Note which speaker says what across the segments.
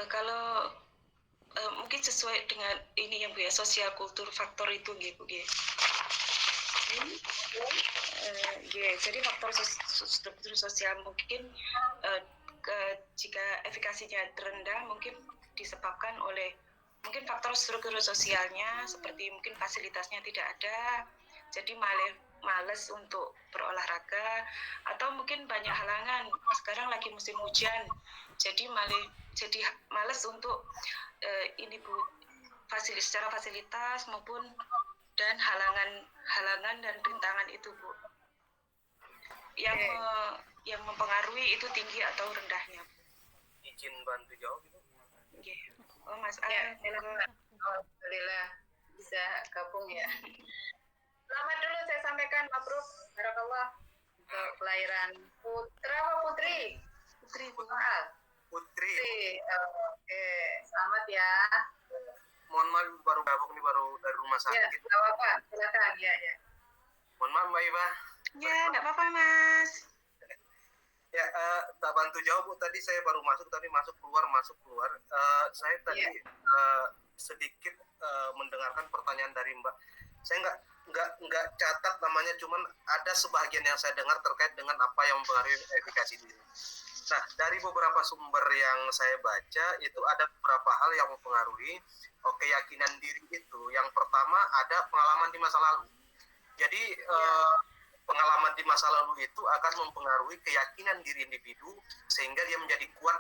Speaker 1: Kalau mungkin sesuai dengan ini yang Bu ya, sosial kultur faktor itu gitu Bu. Jadi faktor struktur sosial mungkin jika efikasinya rendah mungkin disebabkan oleh mungkin faktor struktur sosialnya seperti mungkin fasilitasnya tidak ada, jadi males untuk berolahraga, atau mungkin banyak halangan, sekarang lagi musim hujan, jadi males untuk ini Bu, secara fasilitas maupun dan halangan dan rintangan itu Bu, yang mempengaruhi itu tinggi atau rendahnya.
Speaker 2: Izin bantu jawab itu.
Speaker 1: Oh Mas
Speaker 3: ya, alhamdulillah bisa gabung ya. Selamat dulu saya sampaikan mabruk barakallah untuk kelahiran putra atau putri? Putri. Oke, selamat ya.
Speaker 2: Mohon maaf baru gabung nih, baru dari rumah sakit.
Speaker 3: Ya, nggak apa-apa, silakan ya.
Speaker 2: Mohon maaf Mbak Iva.
Speaker 1: Ya, nggak apa-apa Mas.
Speaker 2: Ya, tak bantu jawab Bu. Tadi saya baru masuk keluar. Saya tadi sedikit mendengarkan pertanyaan dari Mbak. Saya nggak catat namanya, cuman ada sebagian yang saya dengar terkait dengan apa yang mempengaruhi efikasi diri. Nah, dari beberapa sumber yang saya baca itu ada beberapa hal yang mempengaruhi keyakinan diri itu. Yang pertama ada pengalaman di masa lalu. Jadi pengalaman di masa lalu itu akan mempengaruhi keyakinan diri individu sehingga dia menjadi kuat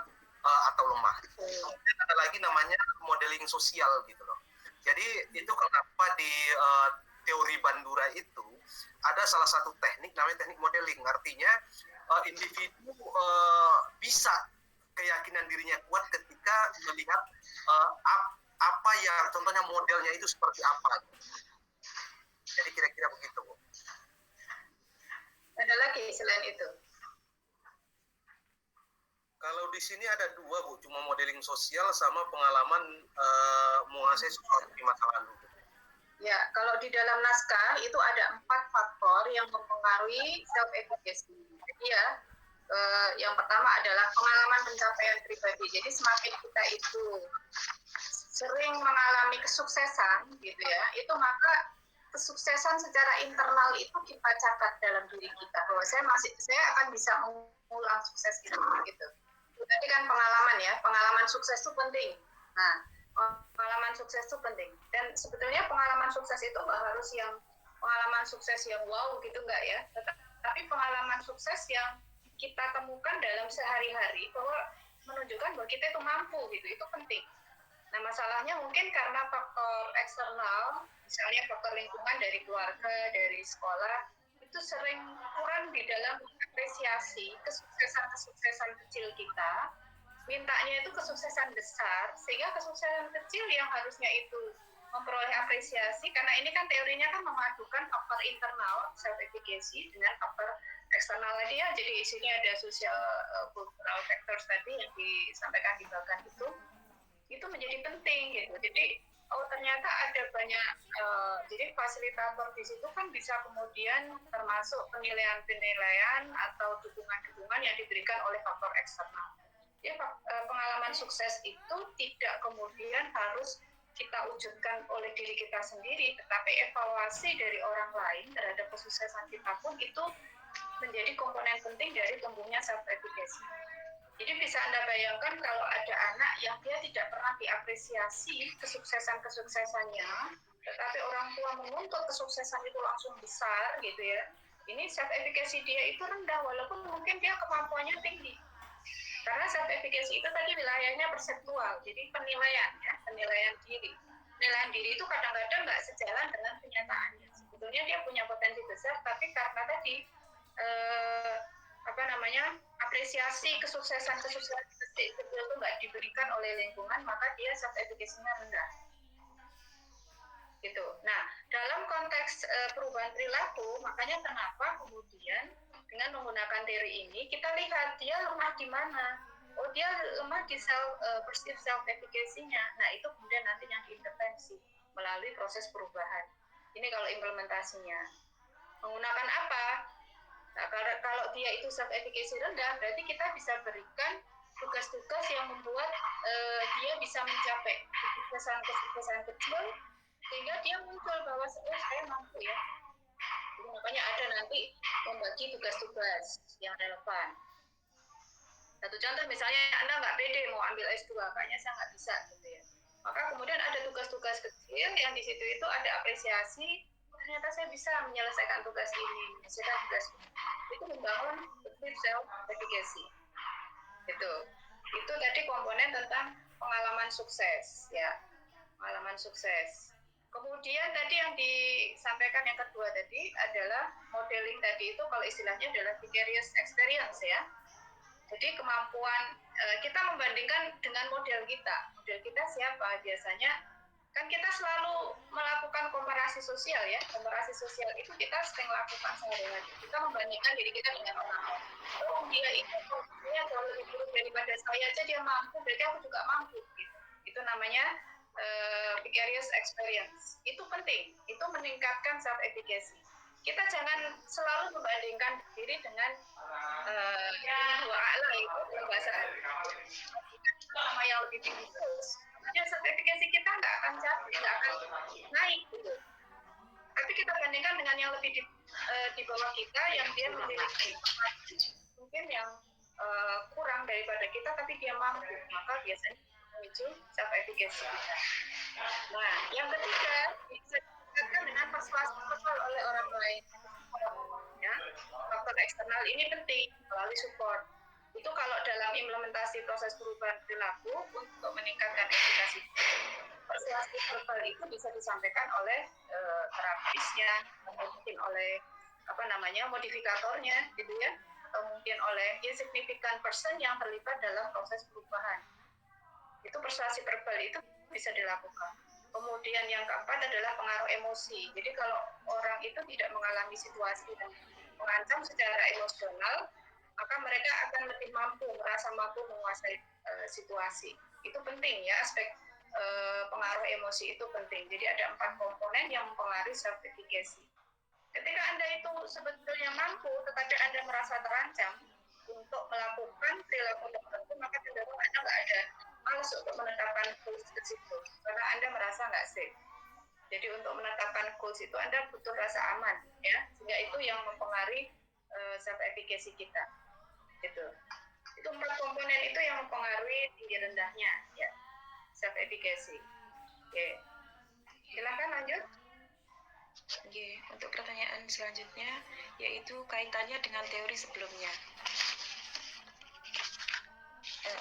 Speaker 2: atau lemah. Kemudian ada lagi namanya modeling sosial gitu loh. Jadi itu kenapa di teori Bandura itu ada salah satu teknik namanya teknik modeling. Artinya individu bisa keyakinan dirinya kuat ketika melihat apa yang contohnya modelnya itu seperti apa. Jadi kira-kira begitu Bu.
Speaker 3: Ada lagi selain itu?
Speaker 2: Kalau di sini ada dua Bu, cuma modeling sosial sama pengalaman menguasai sesuatu di masa lalu.
Speaker 3: Ya, kalau di dalam naskah itu ada 4 faktor yang mempengaruhi self-efficacy. Jadi ya, yang pertama adalah pengalaman pencapaian pribadi. Jadi semakin kita itu sering mengalami kesuksesan gitu ya, itu maka kesuksesan secara internal itu kita catat dalam diri kita bahwa saya akan bisa mengulang sukses itu gitu. Tadi kan pengalaman sukses itu penting. Nah, pengalaman sukses itu penting. Dan sebetulnya pengalaman sukses itu nggak harus yang pengalaman sukses yang wow gitu nggak ya. Tapi pengalaman sukses yang kita temukan dalam sehari-hari bahwa menunjukkan bahwa kita itu mampu gitu, itu penting. Nah, masalahnya mungkin karena faktor eksternal, misalnya faktor lingkungan dari keluarga, dari sekolah, itu sering kurang di dalam apresiasi kesuksesan kecil kita, mintanya itu kesuksesan besar, sehingga kesuksesan kecil yang harusnya itu memperoleh apresiasi, karena ini kan teorinya kan memadukan faktor internal self-efficacy dengan faktor eksternal tadi ya, jadi isinya ada social cultural factors tadi yang disampaikan di belakang itu menjadi penting gitu. Jadi ternyata ada banyak jadi fasilitator di situ kan bisa kemudian termasuk penilaian atau dukungan yang diberikan oleh faktor eksternal. Jadi pengalaman sukses itu tidak kemudian harus kita wujudkan oleh diri kita sendiri, tetapi evaluasi dari orang lain terhadap kesuksesan kita pun itu menjadi komponen penting dari tumbuhnya self-efficacy. Jadi bisa Anda bayangkan kalau ada anak yang dia tidak pernah diapresiasi kesuksesannya, tetapi orang tua menuntut kesuksesan itu langsung besar gitu ya. Ini self-efficacy dia itu rendah walaupun mungkin dia kemampuannya tinggi. Karena self-efficacy itu tadi wilayahnya perseptual, jadi penilaian diri. Penilaian diri itu kadang-kadang nggak sejalan dengan kenyataannya. Sebetulnya dia punya potensi besar, tapi karena tadi apresiasi kesuksesan kecil itu nggak diberikan oleh lingkungan, maka dia self-efficacy-nya rendah. Gitu. Nah, dalam konteks perubahan perilaku, makanya kenapa kemudian dengan menggunakan teori ini kita lihat dia lemah di mana. Oh, dia lemah di perceived self-efficacy-nya. Nah, itu kemudian nanti yang diintervensi melalui proses perubahan. Ini kalau implementasinya. Menggunakan apa? Nah, kalau dia itu self-efficacy rendah, berarti kita bisa berikan tugas-tugas yang membuat dia bisa mencapai kesuksesan kecil sehingga dia muncul bahwa saya mampu ya. Jadi makanya ada nanti membagi tugas-tugas yang relevan. Satu contoh misalnya Anda nggak pede mau ambil S2, kayaknya saya nggak bisa gitu ya. Maka kemudian ada tugas-tugas kecil yang di situ itu ada apresiasi, ternyata saya bisa menyelesaikan tugas ini, menyelesaikan tugas ini. Itu membangun self efficacy. Itu tadi komponen tentang pengalaman sukses ya, pengalaman sukses. Kemudian tadi yang disampaikan yang kedua tadi adalah modeling tadi itu kalau istilahnya adalah vicarious experience ya. Jadi kemampuan kita membandingkan dengan model kita. Model kita siapa? Biasanya kan kita selalu melakukan komparasi sosial ya. Komparasi sosial itu kita sering lakukan sehari-hari. Kita membandingkan diri kita dengan orang lain. Oh dia itu dia jauh lebih buruk daripada saya aja dia mampu, berarti aku juga mampu. Gitu. Itu namanya vicarious experience. Itu penting. Itu meningkatkan self efficacy. Kita jangan selalu membandingkan diri dengan dua a'la itu dalam bahasa sama yang lebih tinggi terus. Sertifikasi kita nggak akan naik gitu. Tapi kita bandingkan dengan yang lebih di bawah kita yang dia memiliki mungkin yang kurang daripada kita tapi dia mampu, maka biasanya memicu self efficacy kita. Nah, yang ketiga bisa dikatakan dengan persuasi oleh orang lain. Ya, faktor eksternal ini penting melalui support. Itu kalau dalam implementasi proses perubahan perilaku untuk meningkatkan efikasi. Persuasi verbal itu bisa disampaikan oleh terapisnya, mungkin oleh modifikatornya, gitu ya, atau mungkin oleh significant person yang terlibat dalam proses perubahan. Itu persuasi verbal itu bisa dilakukan. Kemudian yang keempat adalah pengaruh emosi. Jadi kalau orang itu tidak mengalami situasi dan mengancam secara emosional, maka mereka akan lebih merasa mampu menguasai situasi. Itu penting ya, aspek pengaruh emosi itu penting. Jadi ada 4 komponen yang mempengaruhi self efficacy. Ketika Anda itu sebetulnya mampu, tetapi Anda merasa terancam untuk melakukan perilaku tertentu, maka cenderung Anda nggak ada malas untuk menetapkan goals ke situ, karena Anda merasa nggak safe. Jadi untuk menetapkan goals itu Anda butuh rasa aman, ya, sehingga itu yang mempengaruhi self efficacy kita. Itu 4 komponen itu yang mempengaruhi tinggi rendahnya, ya, self efficacy. Oke, silakan lanjut.
Speaker 1: Oke, untuk pertanyaan selanjutnya yaitu kaitannya dengan teori sebelumnya.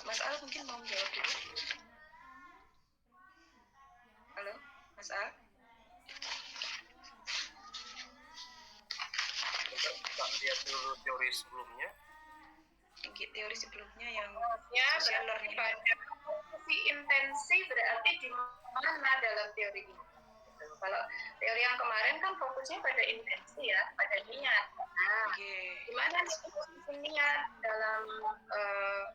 Speaker 1: Mas Al mungkin mau jawab dulu. Halo, Mas Al.
Speaker 2: Kita lihat dulu teori sebelumnya.
Speaker 1: Teori sebelumnya yang
Speaker 3: social learning. Fungsi intensi berarti di mana dalam teori ini? Kalau teori yang kemarin kan fokusnya pada intensi ya, pada niat. Nah, gimana nih fungsi niat dalam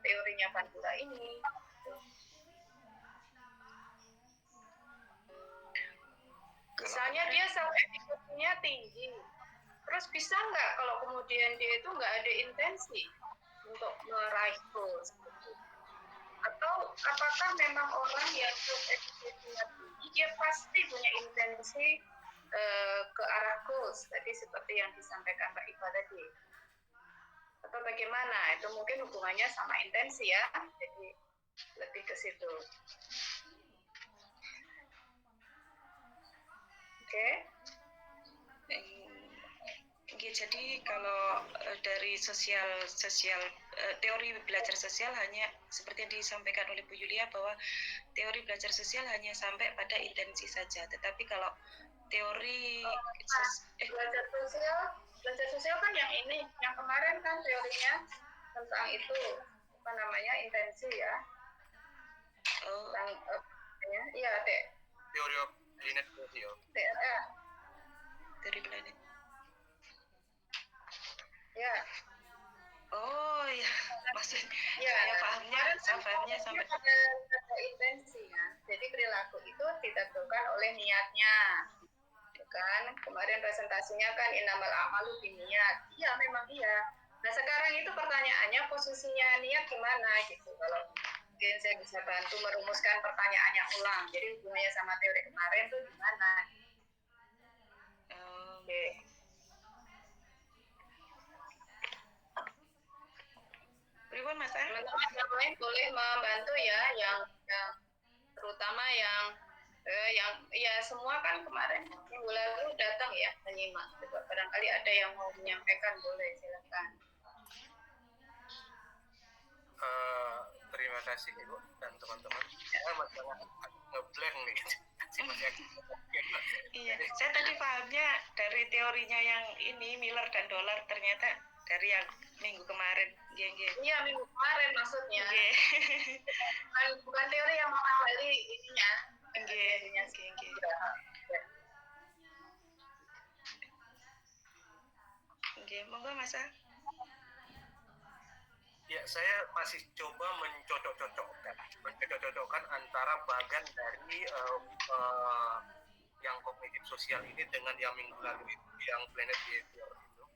Speaker 3: teorinya Bandura ini? Misalnya dia self efficacy-nya tinggi, terus bisa nggak kalau kemudian dia itu nggak ada intensi untuk meraih goals? Atau apakah memang orang yang self efficacy-nya tinggi dia pasti punya intensi ke arah goals tadi seperti yang disampaikan Mbak Iva tadi? Atau bagaimana? Itu mungkin hubungannya sama intensi ya, jadi lebih ke situ. Oke.
Speaker 1: Jadi kalau dari teori belajar sosial hanya seperti yang disampaikan oleh Bu Yulia bahwa teori belajar sosial hanya sampai pada intensi saja. Tetapi kalau teori
Speaker 3: belajar sosial kan yang ini, yang kemarin kan teorinya tentang itu intensi ya. Tentang iya,
Speaker 2: Teori of Planet Sosial.
Speaker 1: Teori planet.
Speaker 3: Ya.
Speaker 1: Oh ya, maksudnya
Speaker 3: ya,
Speaker 1: saya pahamnya sampai
Speaker 3: ada intensi ya. Jadi perilaku itu ditentukan oleh niatnya. Kan kemarin presentasinya kan innamal a'malu binniyat. Iya, memang iya. Nah sekarang itu pertanyaannya posisinya niat gimana gitu. Kalau mungkin saya bisa bantu merumuskan pertanyaannya ulang. Jadi hubungannya sama teori kemarin tuh gimana? Oke.
Speaker 1: Pripun Mas An?
Speaker 3: Teman-teman yang lain boleh membantu ya, yang terutama yang ya semua kan kemarin minggu lalu datang ya menyimak. Barangkali ada yang mau menyampaikan, boleh silakan.
Speaker 2: Terima kasih Ibu dan teman-teman. Saya masalah ngeblank nih.
Speaker 1: Iya, saya tadi pahamnya dari teorinya yang ini Miller dan Dollar, ternyata dari yang minggu kemarin.
Speaker 3: Iya, minggu kemarin maksudnya.
Speaker 1: Nggih.
Speaker 3: Bukan teori yang mengawali ininya.
Speaker 1: Nggih. Nggih, monggo Mas An.
Speaker 2: Ya, saya masih coba mencocok-cocokkan antara bagan dari yang kognitif sosial ini dengan yang minggu lalu itu, yang planet behavior itu.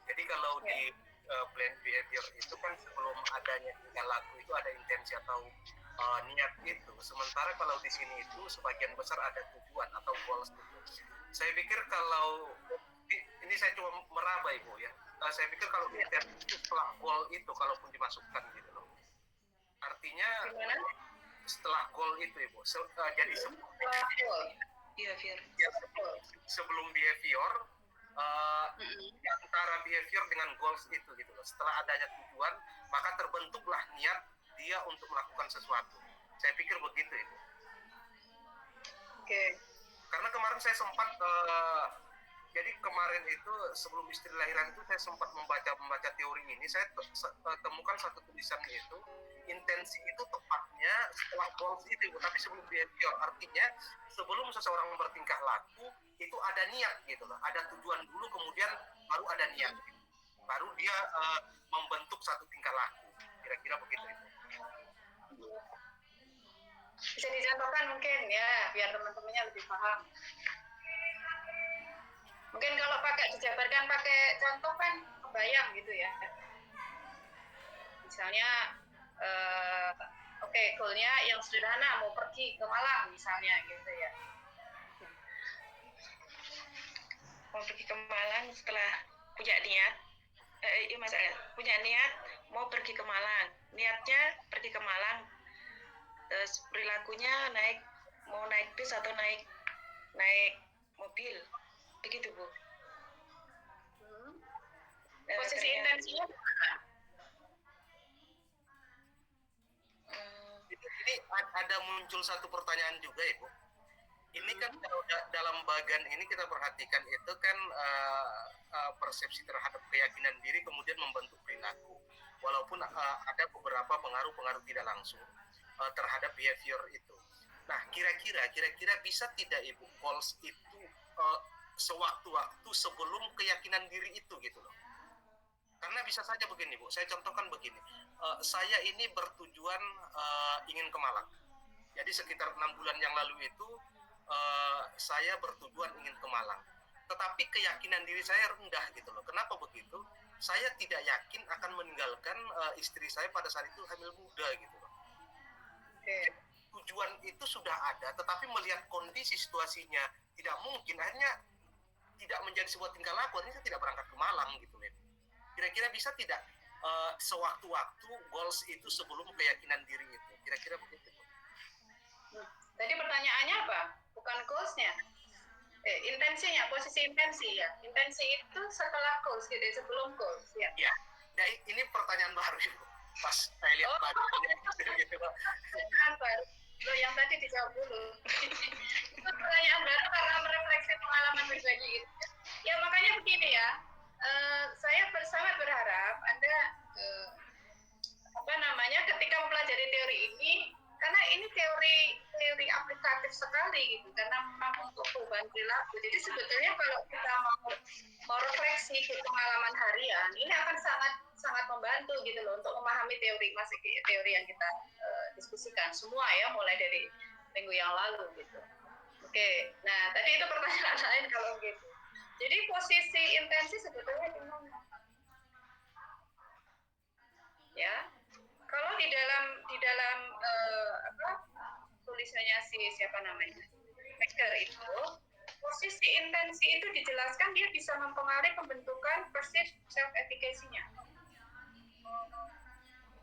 Speaker 2: Jadi kalau di planet behavior itu kan sebelum adanya tingkah laku itu ada intensi atau niat itu. Sementara kalau di sini itu sebagian besar ada tujuan atau goals itu. Saya pikir kalau ini saya coba meraba Ibu ya. Saya pikir kalau intens itu setelah goal itu kalaupun dimasukkan gitu loh. Artinya setelah goal itu Ibu. Jadi
Speaker 1: Behavior.
Speaker 2: Ya, sebelum behavior antara behavior dengan goals itu gitu loh. Setelah adanya tujuan, maka terbentuklah niat dia untuk melakukan sesuatu. Saya pikir begitu Ibu.
Speaker 3: Oke.
Speaker 2: Karena kemarin saya sempat jadi kemarin itu sebelum istri lahiran itu saya sempat membaca teori ini. Saya temukan satu tulisan itu intensi itu tepatnya setelah goals itu, tapi sebelum behavior. Artinya sebelum seseorang bertingkah laku itu ada niat gitu loh, ada tujuan dulu, kemudian baru ada niat, baru dia membentuk satu tingkah laku. Kira-kira begitu itu.
Speaker 3: Bisa dicontohkan mungkin ya, biar teman-temannya lebih paham. Mungkin kalau dijabarkan pakai contoh kan kebayang gitu ya. Misalnya, goalnya yang sederhana, mau pergi ke Malang misalnya gitu ya.
Speaker 1: Mau pergi ke Malang setelah punya niat, punya niat mau pergi ke Malang. Niatnya pergi ke Malang, perilakunya mau naik bis atau naik mobil, begitu Bu.
Speaker 3: Posisi intensinya
Speaker 2: ini ada muncul satu pertanyaan juga Ibu. Ini kan dalam bagan ini kita perhatikan itu kan persepsi terhadap keyakinan diri kemudian membentuk perilaku. Walaupun ada beberapa pengaruh tidak langsung terhadap behavior itu. Nah, kira-kira bisa tidak Ibu goals itu sewaktu-waktu sebelum keyakinan diri itu gitu loh. Karena bisa saja begini Bu, saya contohkan begini. Saya ini bertujuan ingin ke Malang. Jadi sekitar 6 bulan yang lalu itu saya bertujuan ingin ke Malang. Tetapi keyakinan diri saya rendah gitu loh. Kenapa begitu? Saya tidak yakin akan meninggalkan istri saya pada saat itu hamil muda gitu loh. Tujuan itu sudah ada, tetapi melihat kondisi situasinya tidak mungkin, akhirnya tidak menjadi sebuah tingkah laku, akhirnya saya tidak berangkat ke Malang gitu loh. Kira-kira bisa tidak sewaktu-waktu goals itu sebelum keyakinan diri itu? Kira-kira begitu.
Speaker 3: Tadi pertanyaannya apa? Bukan goals-nya. Intensinya, posisi intensi ya. Intensi itu setelah goals gitu, sebelum goals ya.
Speaker 2: Ya. Nah, ini pertanyaan baru Ibu. Pas saya lihat gitu.
Speaker 3: Pertanyaan baru. Loh, yang tadi dijawab dulu. Itu pertanyaan baru karena merefleksi pengalaman pribadi gitu. Ya makanya begini ya. Saya sangat berharap Anda ketika mempelajari teori ini, karena ini teori aplikatif sekali gitu, karena memang untuk perubahan perilaku. Jadi sebetulnya kalau kita mau refleksi ke pengalaman harian, ini akan sangat membantu gitu loh untuk memahami teori yang kita diskusikan semua ya, mulai dari minggu yang lalu gitu. Oke, nah tadi itu pertanyaan lain kalau gitu. Jadi posisi intensi sebetulnya gimana? ya. Kalau di dalam tulisannya siapa namanya Becker itu, posisi intensi itu dijelaskan dia bisa mempengaruhi pembentukan perceived self efficacy-nya.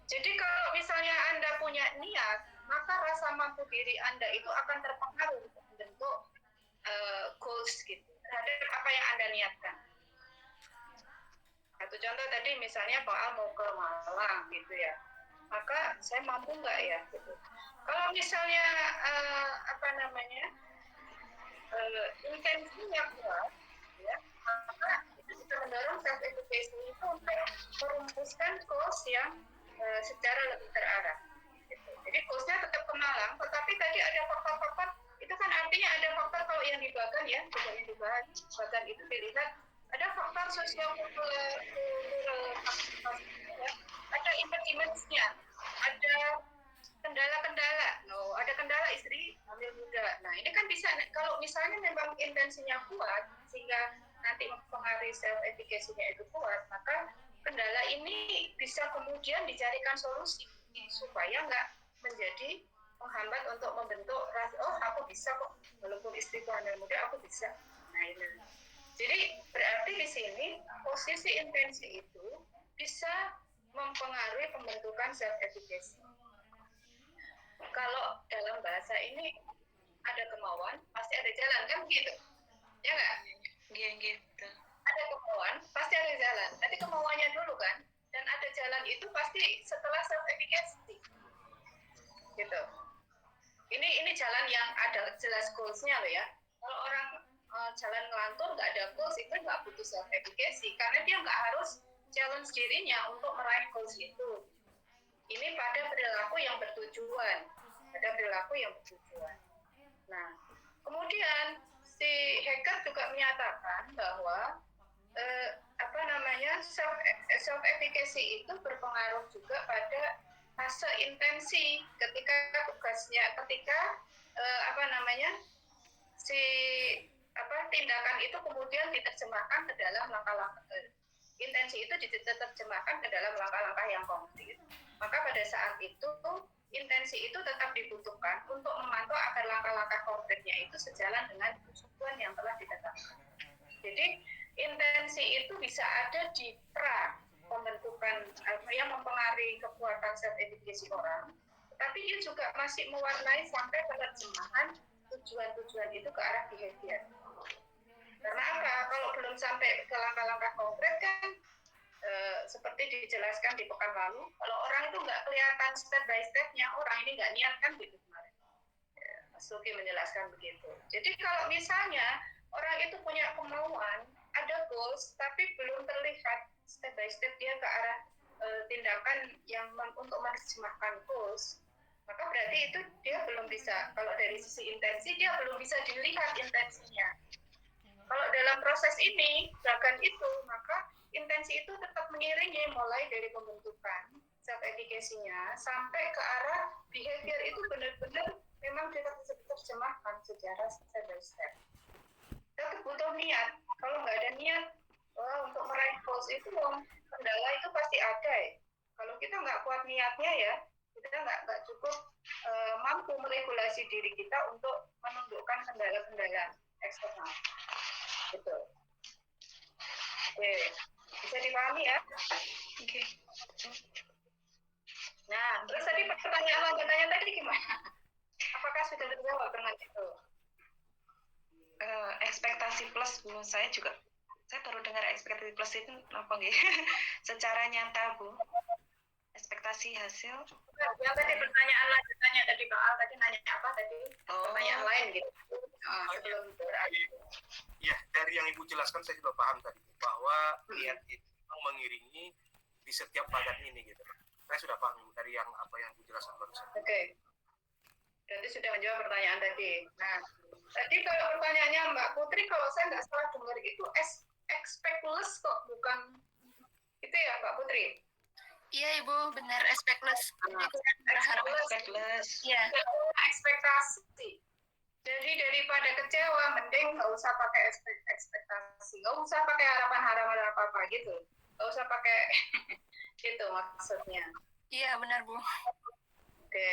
Speaker 3: Jadi kalau misalnya Anda punya niat, maka rasa mampu diri Anda itu akan terpengaruh untuk membentuk goals gitu terhadap apa yang Anda niatkan. Satu contoh tadi misalnya Pak Al mau ke Malang gitu ya, maka saya mampu nggak ya gitu. Kalau misalnya intensinya kuat, ya, maka itu bisa mendorong self education itu untuk merumuskan goals yang secara lebih terarah. Gitu. Jadi goalsnya tetap ke Malang, tetapi tadi ada faktor-faktor itu kan artinya ada faktor kalau yang dibagan ya, tidak yang dibahas bagan itu dilihat ada faktor sosial kultural, ya, ada impediments-nya, ada kendala-kendala, ada kendala istri hamil muda. Nah ini kan bisa kalau misalnya memang intensinya kuat sehingga nanti mempengaruhi self efficacy-nya itu kuat, maka kendala ini bisa kemudian dicarikan solusi supaya nggak menjadi menghambat untuk membentuk aku bisa kok walaupun istriku hamil muda aku bisa. Nah ini. Jadi berarti di sini posisi intensi itu bisa mempengaruhi pembentukan self efficacy. Kalau dalam bahasa ini ada kemauan, pasti ada jalan kan gitu, ya nggak?
Speaker 1: Iya gitu.
Speaker 3: Ada kemauan, pasti ada jalan. Nanti kemauannya dulu kan, dan ada jalan itu pasti setelah self efficacy, gitu. Ini jalan yang ada jelas goals-nya loh ya. Kalau orang jalan ngelantur nggak ada goals itu nggak butuh self efficacy karena dia nggak harus challenge dirinya untuk meraih goals itu. Ini pada perilaku yang bertujuan, Nah, kemudian si hacker juga menyatakan bahwa self efficacy itu berpengaruh juga pada fase intensi ketika tindakan itu kemudian diterjemahkan ke dalam langkah-langkah intensi itu diterjemahkan ke dalam langkah-langkah yang konkret. Maka pada saat itu intensi itu tetap dibutuhkan untuk memantau agar langkah-langkah konkretnya itu sejalan dengan tujuan yang telah ditetapkan. Jadi intensi itu bisa ada di pra pembentukan yang mempengaruhi kekuatan self efficacy orang, tapi dia juga masih mewarnai sampai penerjemahan tujuan-tujuan itu ke arah behavior. Karena apa? Kalau belum sampai ke langkah-langkah konkret kan seperti dijelaskan di pekan lalu, kalau orang itu nggak kelihatan step by step-nya, orang ini nggak niat kan gitu kemarin. Mas Suki menjelaskan begitu. Jadi kalau misalnya orang itu punya kemauan, ada goals, tapi belum terlihat step by step dia ke arah tindakan yang untuk menerjemahkan goals, maka berarti itu dia belum bisa, kalau dari sisi intensi, dia belum bisa dilihat intensinya. Kalau dalam proses ini, bahkan itu, maka intensi itu tetap mengiringi mulai dari pembentukan self efficacy-nya sampai ke arah behavior itu benar-benar memang diterjemahkan secara step by step. Tetap butuh niat. Kalau nggak ada niat untuk meraih goals itu, kendala itu pasti ada. Ya. Kalau kita nggak kuat niatnya ya, kita nggak cukup mampu meregulasi diri kita untuk menundukkan kendala-kendala eksternal. Gitu. Oke. Bisa dipahami ya?
Speaker 1: Oke.
Speaker 3: Nah, terus tadi pertanyaan lanjutannya tadi gimana? Apakah sudah terjawab dengan itu?
Speaker 1: Ekspektasi plus Bu, saya baru dengar ekspektasi plus itu apa nggih? Secara nyata Bu. Ekspektasi hasil.
Speaker 3: Yang tadi pertanyaan lanjutannya tadi Pak Al tadi nanya apa tadi? Pertanyaan lain gitu. Sebelum
Speaker 2: Ya, dari yang Ibu jelaskan saya sudah paham tadi bahwa niat itu mengiringi di setiap badan ini gitu. Saya sudah paham dari apa yang Ibu jelaskan barusan.
Speaker 3: Oke. Berarti sudah menjawab pertanyaan tadi. Nah, tadi kalau pertanyaannya Mbak Putri, kalau saya nggak salah dengar itu expectless kok, bukan itu ya Mbak Putri?
Speaker 4: Iya Ibu, benar expectless.
Speaker 1: Expectless.
Speaker 4: Iya.
Speaker 3: Ekspektasi. Jadi daripada kecewa, mending nggak usah pakai ekspektasi, nggak usah pakai harapan-harapan apa-apa gitu, nggak usah pakai Itu maksudnya.
Speaker 4: Iya, benar, Bu.
Speaker 3: Oke.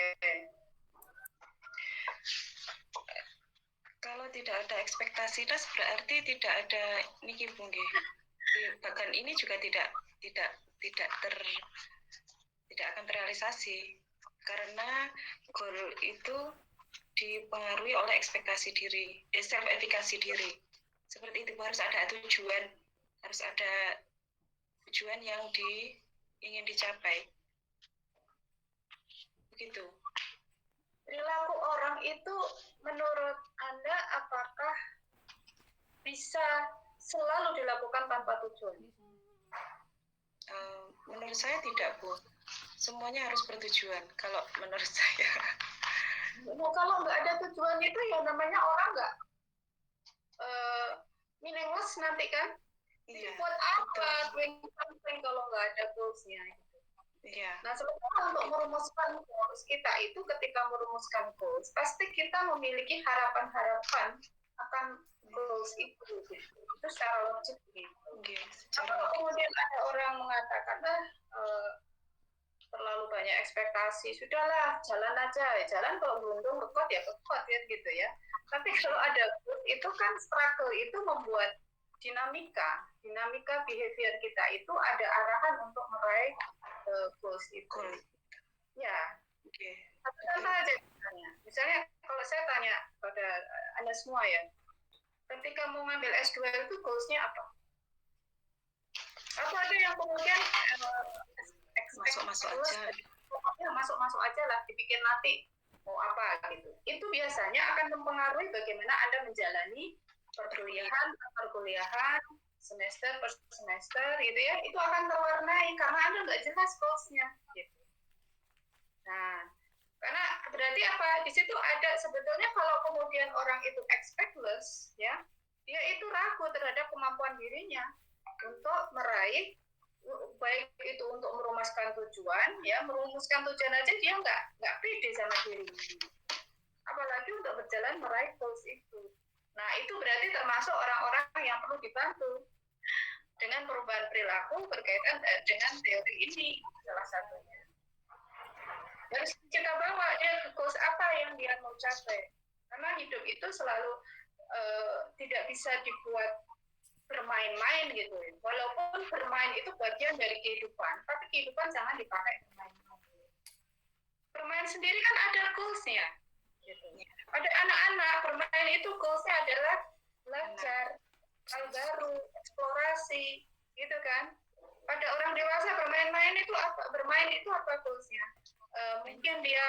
Speaker 1: Kalau tidak ada ekspektasi tes berarti tidak ada niki Bu nggih. Bahkan ini juga tidak akan terrealisasi karena goal itu dipengaruhi oleh ekspektasi diri, self efikasi diri. Seperti itu harus ada tujuan yang ingin dicapai. Begitu.
Speaker 3: Perilaku orang itu menurut Anda apakah bisa selalu dilakukan tanpa tujuan?
Speaker 1: Menurut saya tidak, Bu. Semuanya harus bertujuan kalau menurut saya.
Speaker 3: Nah, kalau nggak ada tujuan itu ya namanya orang nggak meaningless nanti kan.
Speaker 1: Iya,
Speaker 3: Buat apa doing something kalau nggak ada goals-nya?
Speaker 1: iya.
Speaker 3: Nah, sebenarnya untuk merumuskan goals kita itu ketika merumuskan goals pasti kita memiliki harapan-harapan akan goals itu. Itu secara logik gitu. Kalau kemudian ada orang mengatakan terlalu banyak ekspektasi, sudahlah jalan aja, jalan kalau beruntung kekot ya kekot ya gitu ya. Tapi kalau ada goals itu kan struggle itu membuat dinamika behavior kita itu ada arahan untuk meraih goals itu. Ya. Satu contoh aja misalnya kalau saya tanya pada Anda semua ya, ketika mau ngambil S2 itu goals-nya apa? Apa ada yang kemudian
Speaker 1: masuk aja.
Speaker 3: Masuk aja lah, dipikir nanti mau apa gitu. Itu biasanya akan mempengaruhi bagaimana Anda menjalani perkuliahan, semester per semester gitu ya. Itu akan terwarnai karena Anda nggak jelas goals-nya gitu. Nah, karena berarti apa? Di situ ada sebetulnya kalau kemudian orang itu expectless ya, dia itu ragu terhadap kemampuan dirinya untuk meraih, baik itu untuk merumuskan tujuan aja dia nggak pede sama dirinya, apalagi untuk berjalan meraih goals itu. Nah itu berarti termasuk orang-orang yang perlu dibantu dengan perubahan perilaku berkaitan dengan teori ini salah satunya. Harus kita bawa dia ke goals apa yang dia mau capai, karena hidup itu selalu tidak bisa dibuat bermain-main gitu. Walaupun bermain itu bagian dari kehidupan, tapi kehidupan jangan dipakai bermain-main. Bermain sendiri kan ada goals-nya. Gitu. Ada anak-anak bermain itu goals-nya adalah belajar hal baru, eksplorasi, gitu kan. Pada orang dewasa bermain itu apa goals-nya? Mungkin dia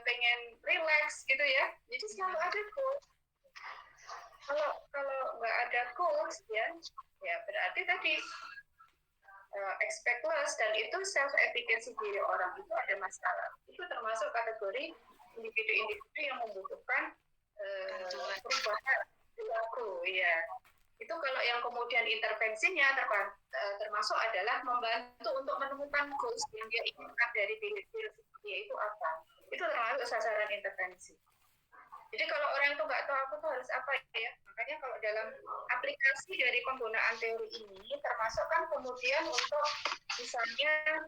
Speaker 3: pengen relax gitu ya. Jadi selalu ada goals. Kalau nggak ada goals ya berarti tadi expectless dan itu self efficacy diri orang itu ada masalah. Itu termasuk kategori individu-individu yang membutuhkan perubahan perilaku ya. Itu kalau yang kemudian intervensinya termasuk adalah membantu untuk menemukan goals yang dia inginkan dari diri dia itu apa. Itu termasuk sasaran intervensi. Jadi kalau orang itu nggak tahu aku tuh harus apa ya, makanya kalau dalam aplikasi dari penggunaan teori ini termasuk kan kemudian untuk misalnya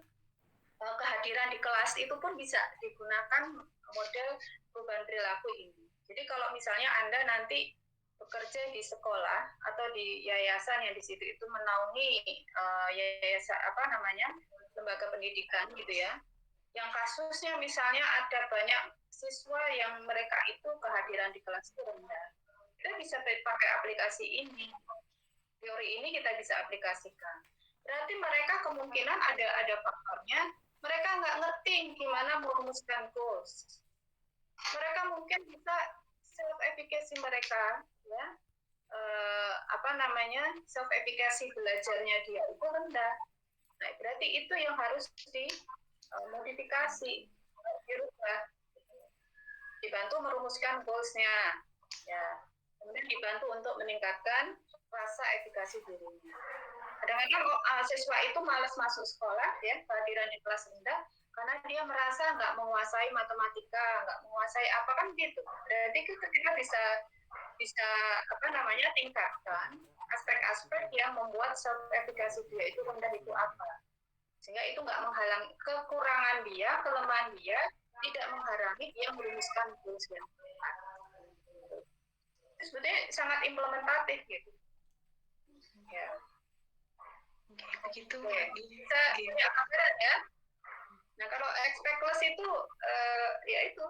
Speaker 3: kehadiran di kelas itu pun bisa digunakan model perubahan perilaku ini. Jadi kalau misalnya Anda nanti bekerja di sekolah atau di yayasan yang di situ itu menaungi yayasan lembaga pendidikan gitu ya, yang kasusnya misalnya ada banyak siswa yang mereka itu kehadiran di kelas itu rendah, kita bisa pakai aplikasi ini, teori ini kita bisa aplikasikan. Berarti mereka kemungkinan ada faktornya, mereka nggak ngerti gimana merumuskan goals. Mereka mungkin bisa self efficacy mereka, ya, self efficacy belajarnya dia itu rendah. Nah, berarti itu yang harus dimodifikasi, dirubah. Dibantu merumuskan goals-nya, ya. Kemudian dibantu untuk meningkatkan rasa efikasi dirinya. Kadang-kadang siswa itu malas masuk sekolah, ya, kehadiran di kelas rendah, karena dia merasa nggak menguasai matematika, nggak menguasai apa kan gitu. Berarti kita bisa tingkatkan aspek-aspek yang membuat self efikasi dia itu rendah itu apa. sehingga itu nggak menghalangi kekurangan dia, kelemahan dia tidak menghalangi dia merumuskan goals yang tepat. Sebetulnya sangat implementatif gitu. Ya.
Speaker 1: Oke, begitu.
Speaker 3: Oke. Bisa punya gambaran ya. Nah kalau expectless itu ya itu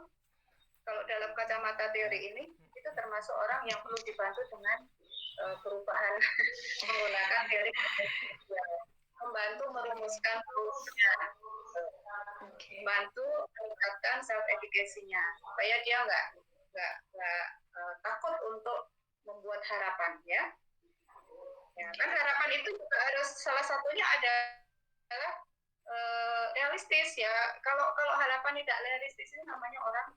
Speaker 3: kalau dalam kacamata teori ini itu termasuk orang yang perlu dibantu dengan perubahan menggunakan teori membantu merumuskan goalsnya, membantu meningkatkan self efficacy-nya supaya dia nggak takut untuk membuat harapan ya. Ya kan harapan itu juga harus salah satunya adalah realistis ya. Kalau harapan tidak realistis itu namanya orang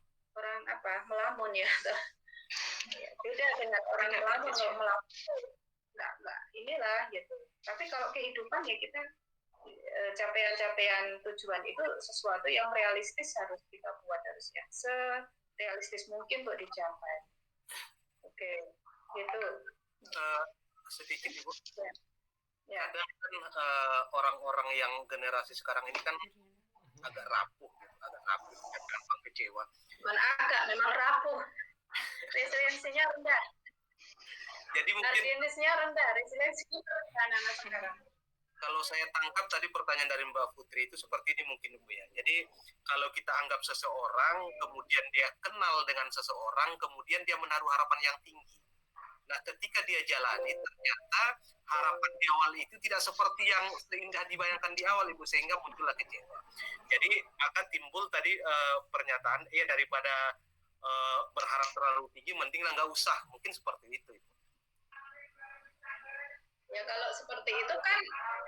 Speaker 3: melamun ya. Beda dengan orang melamun. Kalau melamun nggak inilah gitu. Tapi kalau kehidupan ya kita capaian tujuan itu sesuatu yang realistis harus kita buat, harus ya serealistis mungkin untuk dicapai. Oke, gitu.
Speaker 2: Sedikit Ibu.
Speaker 3: Ya.
Speaker 2: Ada kan orang-orang yang generasi sekarang ini kan agak rapuh, dan gampang kecewa.
Speaker 3: Memang rapuh. Resiliensinya rendah.
Speaker 2: Jadi mungkin
Speaker 3: resiliensinya rendah anak-anak sekarang.
Speaker 2: Kalau saya tangkap tadi pertanyaan dari Mbak Putri itu seperti ini mungkin Bu ya. Jadi kalau kita anggap seseorang, kemudian dia kenal dengan seseorang, kemudian dia menaruh harapan yang tinggi. Nah, ketika dia jalani, ternyata harapan di awal itu tidak seperti yang seindah dibayangkan di awal, Ibu, sehingga muncullah kecewa. Jadi akan timbul tadi pernyataan, daripada berharap terlalu tinggi, mendinglah nggak usah. Mungkin seperti itu, Ibu.
Speaker 3: Ya kalau seperti itu kan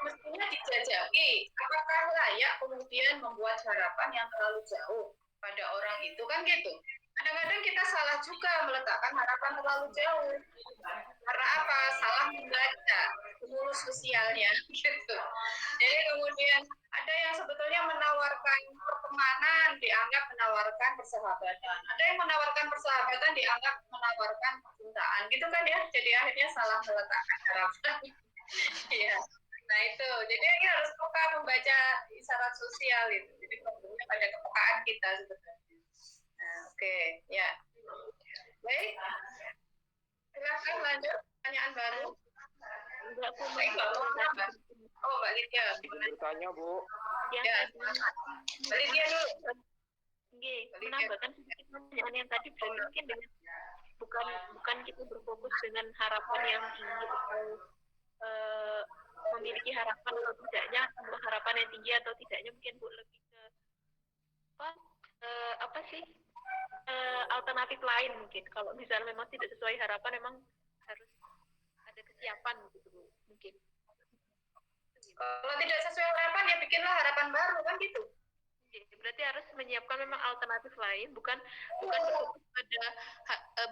Speaker 3: mestinya dijajaki. Apakah layak kemudian membuat harapan yang terlalu jauh pada orang itu kan gitu. Kadang-kadang kita salah juga meletakkan harapan terlalu jauh. Karena apa? Salah membaca stimulus sosialnya gitu. Jadi kemudian ada yang sebetulnya menawarkan pertemanan dianggap menawarkan persahabatan. Ada yang menawarkan persahabatan dianggap menawarkan percintaan. Gitu kan ya. Jadi akhirnya salah meletakkan harapan. Iya. Nah itu. Jadi ini harus peka membaca isyarat sosial itu. Jadi problemnya pada kepekaan kita sebetulnya. Nah, oke, ya. Baik. Silakan lanjut pertanyaan baru.
Speaker 5: Enggak, Bu.
Speaker 3: Oh, Mbak Lydia.
Speaker 6: Bertanya, Bu.
Speaker 3: Ya, Mbak Lydia dulu.
Speaker 5: Menambahkan sedikit pertanyaan yang tadi berarti mungkin dengan bukan kita berfokus dengan harapan yang tinggi atau memiliki harapan atau tidaknya, harapan yang tinggi atau tidaknya, mungkin Bu lebih ke apa sih alternatif lain mungkin. Kalau misalnya memang tidak sesuai harapan, memang harus ada kesiapan gitu Bu, mungkin.
Speaker 3: Kalau tidak sesuai harapan ya bikinlah harapan baru kan gitu.
Speaker 5: Berarti harus menyiapkan memang alternatif lain, bukan berfokus pada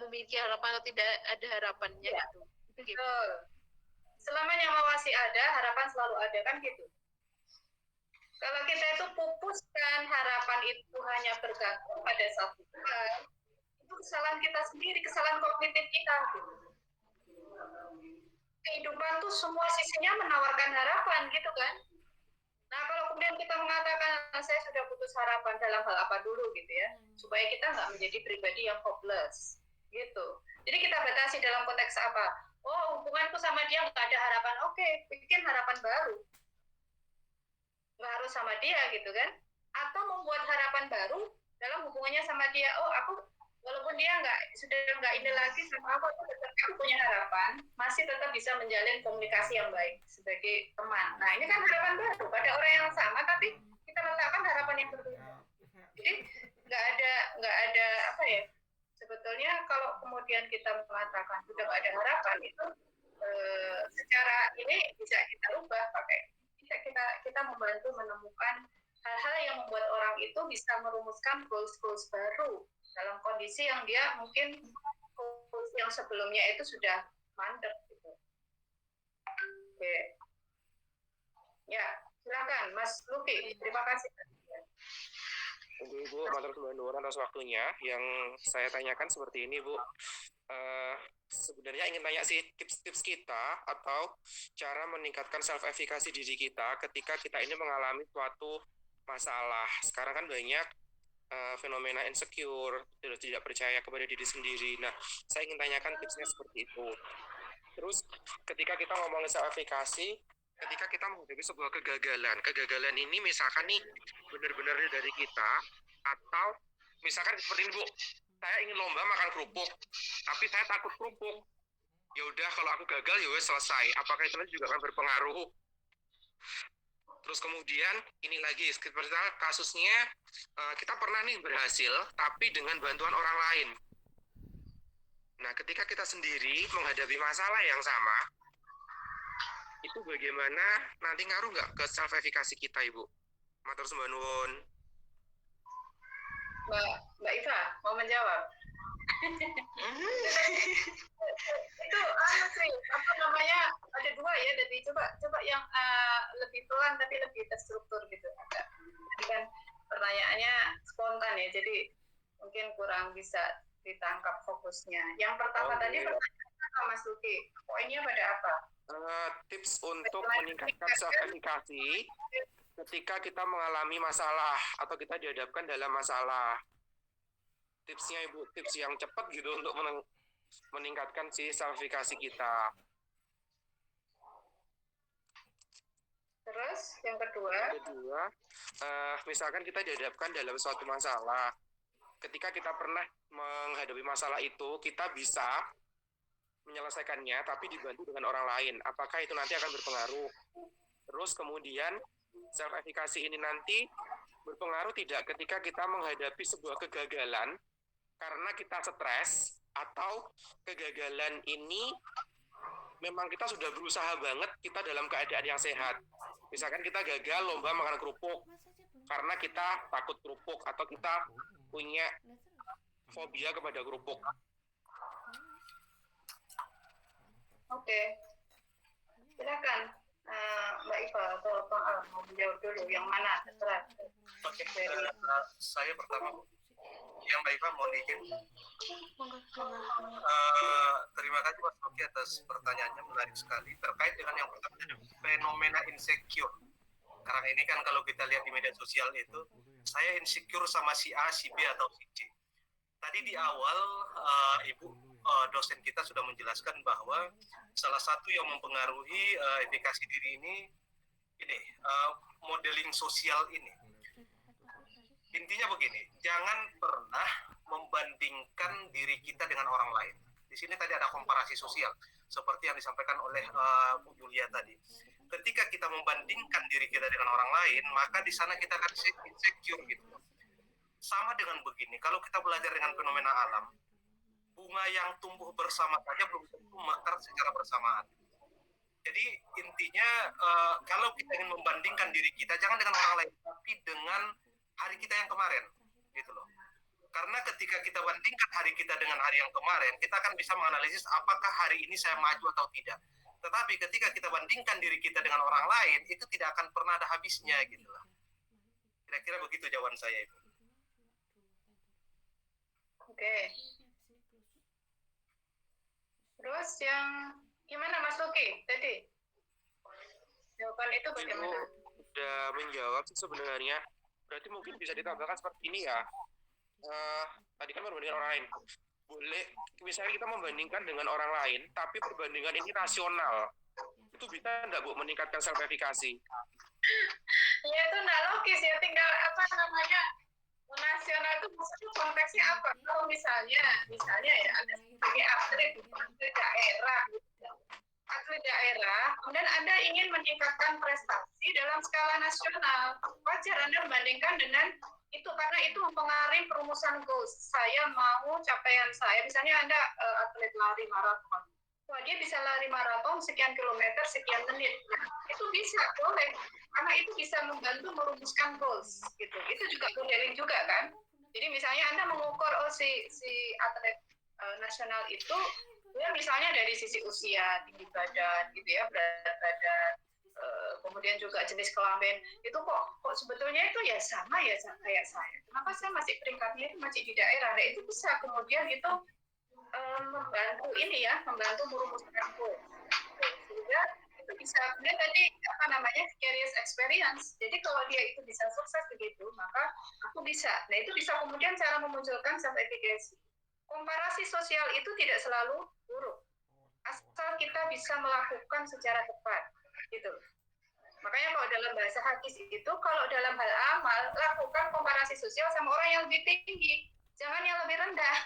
Speaker 5: memiliki harapan atau tidak ada harapannya
Speaker 3: ya.
Speaker 5: Gitu. Itu gitu.
Speaker 3: Selama nyawa masih ada, harapan selalu ada kan gitu. Kalau kita itu pupuskan harapan itu hanya bergantung pada satu hal, itu kesalahan kita sendiri, kesalahan kognitif kita. Gitu. Kehidupan tuh semua sisinya menawarkan harapan gitu kan. Nah kalau kemudian kita mengatakan saya sudah putus harapan dalam hal apa dulu gitu ya, supaya kita nggak menjadi pribadi yang hopeless gitu. Jadi kita batasi dalam konteks apa? Oh hubunganku sama dia nggak ada harapan, oke, bikin harapan baru. Nggak harus sama dia gitu kan. Atau membuat harapan baru dalam hubungannya sama dia. Oh aku walaupun dia sudah nggak ini lagi sama aku tetap punya harapan, masih tetap bisa menjalin komunikasi yang baik sebagai teman. Nah ini kan harapan baru pada orang yang sama, tapi kita letakkan harapan yang berbeda. Jadi nggak ada apa ya? Sebetulnya kalau kemudian kita mengatakan sudah nggak ada harapan itu secara ini bisa kita ubah pakai kita membantu menemukan hal-hal yang membuat orang itu bisa merumuskan goals baru dalam kondisi yang dia mungkin yang sebelumnya itu sudah mandek gitu. Oke. Ya, silakan Mas Luki. Terima kasih.
Speaker 6: Oke, Ibu, matur nuwun atas waktunya. Yang saya tanyakan seperti ini, Bu. sebenarnya ingin tanya sih tips-tips kita atau cara meningkatkan self efficacy diri kita ketika kita ini mengalami suatu masalah. Sekarang kan banyak fenomena insecure, tidak percaya kepada diri sendiri. Nah, saya ingin tanyakan tipsnya seperti itu. Terus ketika kita ngomongin self efficacy, ketika kita menghadapi sebuah kegagalan ini misalkan nih benar-benar dari kita, atau misalkan seperti ini Bu, saya ingin lomba makan kerupuk, tapi saya takut kerupuk. Ya udah, kalau aku gagal ya wes selesai. Apakah itu juga akan berpengaruh? Terus kemudian ini lagi seperti kasusnya kita pernah nih berhasil, tapi dengan bantuan orang lain. Nah, ketika kita sendiri menghadapi masalah yang sama, itu bagaimana nanti ngaruh nggak ke self efficacy kita, Ibu? Matur sembah nuwun.
Speaker 3: Mbak Iva mau menjawab? Itu sih apa namanya, ada dua ya, jadi coba yang lebih pelan tapi lebih terstruktur gitu. Jadi kan pertanyaannya spontan ya, jadi mungkin kurang bisa ditangkap fokusnya. Yang pertama tadi pertanyaannya apa Mas Luki? Poinnya pada apa?
Speaker 6: Tips untuk meningkatkan self efficacy ketika kita mengalami masalah atau kita dihadapkan dalam masalah. Tipsnya Ibu, tips yang cepat gitu untuk meningkatkan si self efficacy kita.
Speaker 3: Terus yang kedua,
Speaker 6: misalkan kita dihadapkan dalam suatu masalah. Ketika kita pernah menghadapi masalah itu, kita bisa menyelesaikannya tapi dibantu dengan orang lain. Apakah itu nanti akan berpengaruh? Terus kemudian self efficacy ini nanti berpengaruh tidak ketika kita menghadapi sebuah kegagalan karena kita stres, atau kegagalan ini memang kita sudah berusaha banget, kita dalam keadaan yang sehat. Misalkan kita gagal lomba makan kerupuk karena kita takut kerupuk atau kita punya fobia kepada kerupuk.
Speaker 3: Oke. Silakan Mbak Iva atau Pak Al mau menjawab dulu, yang mana? Terserah.
Speaker 2: Oke, saya pertama Bu. Yang Mbak Iva mohon izin. Terima kasih Mas Rocky atas pertanyaannya, menarik sekali. Terkait dengan yang pertama, fenomena insecure. Sekarang ini kan kalau kita lihat di media sosial itu, saya insecure sama si A, si B, atau si C. Tadi di awal Ibu dosen kita sudah menjelaskan bahwa salah satu yang mempengaruhi efikasi diri ini modeling sosial ini. Intinya begini, jangan pernah membandingkan diri kita dengan orang lain. Di sini tadi ada komparasi sosial, seperti yang disampaikan oleh Bu Julia tadi. Ketika kita membandingkan diri kita dengan orang lain, maka di sana kita akan insecure gitu. Sama dengan begini, kalau kita belajar dengan fenomena alam, bunga yang tumbuh bersama saja belum tentu mekar secara bersamaan. Jadi intinya kalau kita ingin membandingkan diri kita, jangan dengan orang lain, tapi dengan hari kita yang kemarin, gitu loh. Karena ketika kita bandingkan hari kita dengan hari yang kemarin, kita akan bisa menganalisis apakah hari ini saya maju atau tidak. Tetapi ketika kita bandingkan diri kita dengan orang lain, itu tidak akan pernah ada habisnya, gitu loh. Kira-kira begitu jawaban saya itu.
Speaker 3: Oke. Terus yang gimana Mas Luki tadi? Jawaban itu bagaimana?
Speaker 6: Sudah menjawab sebenarnya. Berarti mungkin bisa ditambahkan seperti ini ya. Tadi kan membandingkan orang lain. Boleh, misalnya kita membandingkan dengan orang lain, tapi perbandingan ini rasional. Itu bisa enggak Bu meningkatkan self efficacy?
Speaker 3: Ya itu nggak logis ya, tinggal apa namanya, nasional itu maksudnya konteksnya apa? Kalau misalnya ya ada sebagai atlet daerah, atlet daerah, kemudian Anda ingin meningkatkan prestasi dalam skala nasional, wajar Anda membandingkan dengan itu karena itu mempengaruhi perumusan goals. Saya mau capaian saya, misalnya Anda atlet lari maraton. Wah, dia bisa lari maraton sekian kilometer, sekian menit. Nah, itu bisa, boleh. Karena itu bisa membantu merumuskan goals. Gitu. Itu juga modeling juga, kan? Jadi misalnya Anda mengukur, si atlet nasional itu, dia misalnya dari sisi usia, tinggi badan, gitu ya, berat badan, kemudian juga jenis kelamin, itu kok sebetulnya itu ya sama ya kayak saya. Kenapa saya masih peringkatnya itu masih di daerah? Nah, itu bisa kemudian itu membantu ini ya, membantu merumuskan goals. Sehingga itu bisa, dia tadi apa namanya, curious experience. Jadi kalau dia itu bisa sukses begitu, maka aku bisa. Nah itu bisa kemudian cara memunculkan self efficacy. Komparasi sosial itu tidak selalu buruk, asal kita bisa melakukan secara tepat, gitu. Makanya kalau dalam bahasa hadis itu, kalau dalam hal amal, lakukan komparasi sosial sama orang yang lebih tinggi, jangan yang lebih rendah.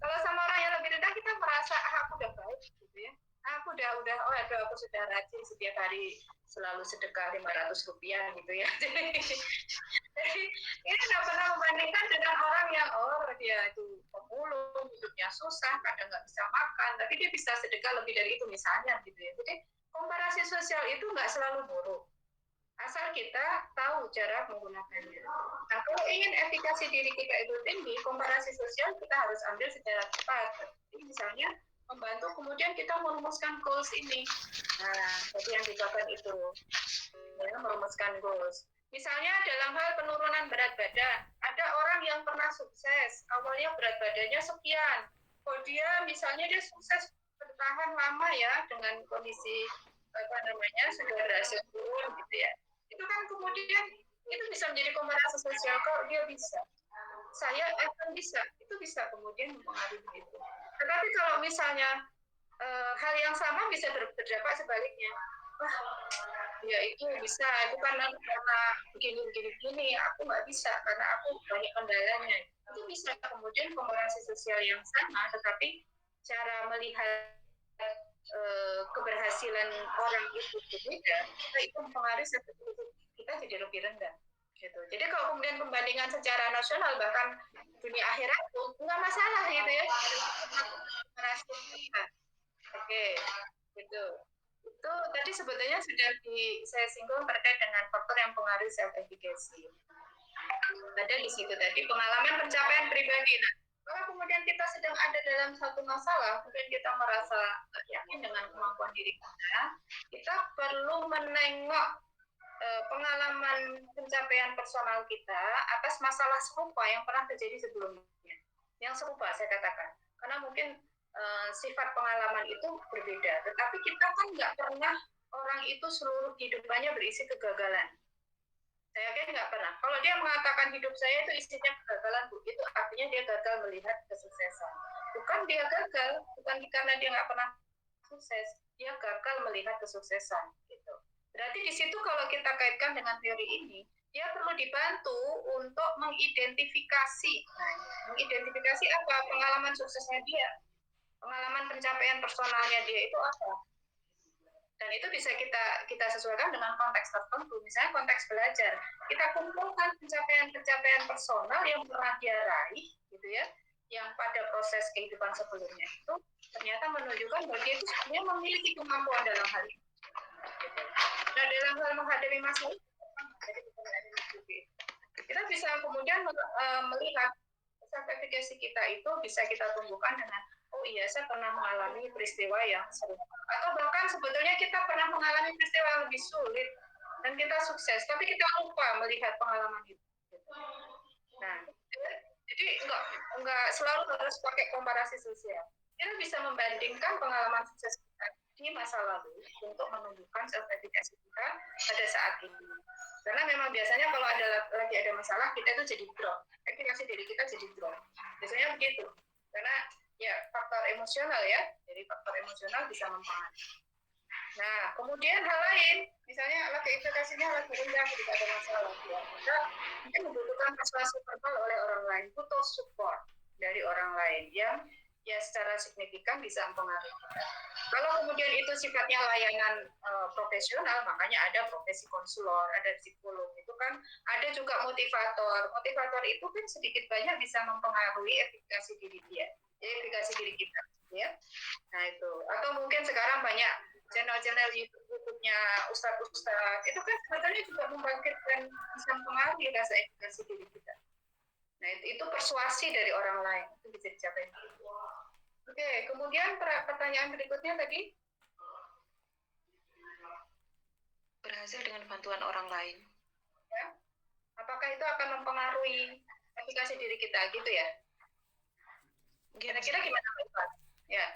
Speaker 3: Kalau sama orang yang lebih rendah, kita merasa, aku udah baik, gitu ya. Aku aku sudah rajin setiap hari selalu sedekah 500 rupiah, gitu ya. Jadi, ini nggak pernah membandingkan dengan orang yang, dia itu pemulung, hidupnya susah, kadang nggak bisa makan, tapi dia bisa sedekah lebih dari itu misalnya, gitu ya. Jadi, komparasi sosial itu nggak selalu buruk, asal kita tahu cara menggunakannya. Nah, kalau ingin efikasi diri kita itu tinggi, komparasi sosial kita harus ambil secara tepat. Jadi misalnya membantu kemudian kita merumuskan goals ini. Nah, jadi yang dikatakan itu, ya, merumuskan goals. Misalnya dalam hal penurunan berat badan, ada orang yang pernah sukses, awalnya berat badannya sekian, kalau dia misalnya dia sukses bertahan lama ya dengan kondisi apa namanya sudah berhasil turun gitu ya, itu kan kemudian itu bisa menjadi komparasi sosial. Kalau dia bisa, saya akan bisa, itu bisa kemudian mempengaruhi itu. Tetapi kalau misalnya hal yang sama bisa berdampak sebaliknya, wah ya itu bisa, itu karena begini, aku nggak bisa karena aku banyak kendalanya. Itu bisa kemudian komparasi sosial yang sama, tetapi cara melihat keberhasilan orang itu berbeda, itu mempengaruhi kita jadi lebih rendah. Gitu. Jadi kalau kemudian pembandingan secara nasional bahkan dunia akhirat pun nggak masalah gitu ya. Oke, gitu. Itu tadi sebetulnya sudah saya singgung terkait dengan faktor yang mempengaruhi self efficacy. Ada di situ tadi pengalaman pencapaian pribadi. Nah, kalau kemudian kita sedang ada dalam satu masalah, kemudian kita merasa yakin dengan kemampuan diri kita perlu menengok pengalaman pencapaian personal kita atas masalah serupa yang pernah terjadi sebelumnya. Yang serupa saya katakan, karena mungkin sifat pengalaman itu berbeda, tetapi kita kan nggak pernah orang itu seluruh hidupnya berisi kegagalan. Saya yakin nggak pernah. Kalau dia mengatakan hidup saya itu isinya kegagalan, itu artinya dia gagal melihat kesuksesan. Bukan dia gagal, bukan karena dia nggak pernah sukses, dia gagal melihat kesuksesan. Gitu. Berarti di situ kalau kita kaitkan dengan teori ini, dia perlu dibantu untuk mengidentifikasi. Nah, mengidentifikasi apa? Pengalaman suksesnya dia, pengalaman pencapaian personalnya dia itu apa? Dan itu bisa kita sesuaikan dengan konteks tertentu. Misalnya konteks belajar, kita kumpulkan pencapaian-pencapaian personal yang pernah dia raih, gitu ya, yang pada proses kehidupan sebelumnya itu ternyata menunjukkan bahwa dia itu sebenarnya memiliki kemampuan dalam hal ini. Nah, dalam hal menghadapi masalah, kita bisa kemudian melihat self efficacy kita itu bisa kita tumbuhkan dengan iya, saya pernah mengalami peristiwa yang serupa. Atau bahkan sebetulnya kita pernah mengalami peristiwa yang lebih sulit dan kita sukses, tapi kita lupa melihat pengalaman itu. Nah, jadi enggak selalu harus pakai komparasi sosial. Kita bisa membandingkan pengalaman sukses kita di masa lalu untuk menunjukkan self efficacy kita pada saat ini. Karena memang biasanya kalau lagi ada masalah, kita itu jadi drop. Efekasi diri kita jadi drop. Biasanya begitu. Karena ya faktor emosional ya, jadi faktor emosional bisa mempengaruhi. Nah, kemudian hal lain, misalnya lagi efekasinya lagi rendah, ketika ada masalah, ya, kita mungkin membutuhkan persuasi verbal oleh orang lain, butuh support dari orang lain yang ya secara signifikan bisa mempengaruhi kita. Kalau kemudian itu sifatnya layanan profesional, makanya ada profesi konselor, ada psikolog, itu kan ada juga motivator. Motivator itu kan sedikit banyak bisa mempengaruhi efikasi diri dia. Efikasi diri kita, ya. Nah itu, atau mungkin sekarang banyak channel-channel YouTube-nya ustadz-ustadz, itu kan sebetulnya juga membangkitkan, bisa mempengaruhi rasa efikasi diri kita. Nah itu persuasi dari orang lain, itu bisa dicapai. Oke, kemudian pertanyaan berikutnya tadi.
Speaker 1: Berhasil dengan bantuan orang lain.
Speaker 3: Ya. Apakah itu akan mempengaruhi efikasi diri kita, gitu ya? Kira-kira gimana Mbak Iva? Ya.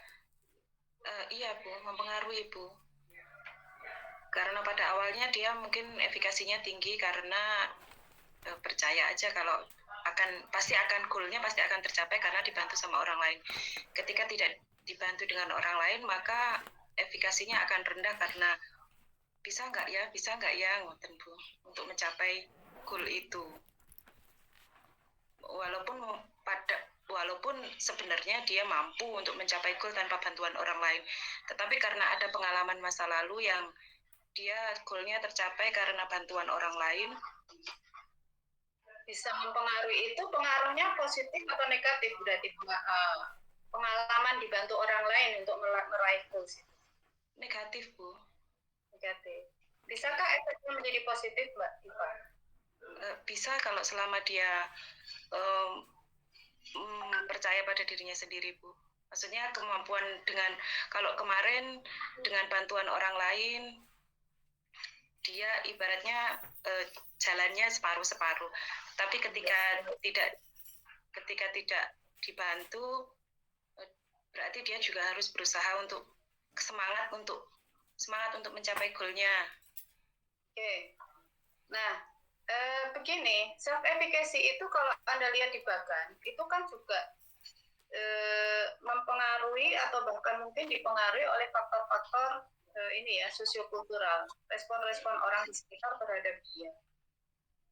Speaker 1: Iya Bu, mempengaruhi Bu. Karena pada awalnya dia mungkin efikasinya tinggi karena percaya aja kalau pasti akan goalnya pasti akan tercapai karena dibantu sama orang lain. Ketika tidak dibantu dengan orang lain, maka efikasinya akan rendah karena bisa nggak ya ngoten Bu untuk mencapai goal itu. Walaupun sebenarnya dia mampu untuk mencapai goal tanpa bantuan orang lain, tetapi karena ada pengalaman masa lalu yang dia goalnya tercapai karena bantuan orang lain,
Speaker 3: bisa mempengaruhi. Itu pengaruhnya positif atau negatif berarti pengalaman dibantu orang lain untuk meraih goals?
Speaker 1: Negatif Bu.
Speaker 3: Negatif. Bisakah efeknya menjadi positif Mbak Iva?
Speaker 1: Bisa kalau selama dia percaya pada dirinya sendiri Bu. Maksudnya kemampuan kalau kemarin dengan bantuan orang lain dia ibaratnya jalannya separuh-separuh. Tapi ketika tidak dibantu, berarti dia juga harus berusaha untuk semangat untuk mencapai goalnya.
Speaker 3: Oke. Nah, begini, self efficacy itu kalau Anda lihat di Bagan, itu kan juga mempengaruhi atau bahkan mungkin dipengaruhi oleh faktor-faktor sosiokultural, respon-respon orang di sekitar terhadap dia.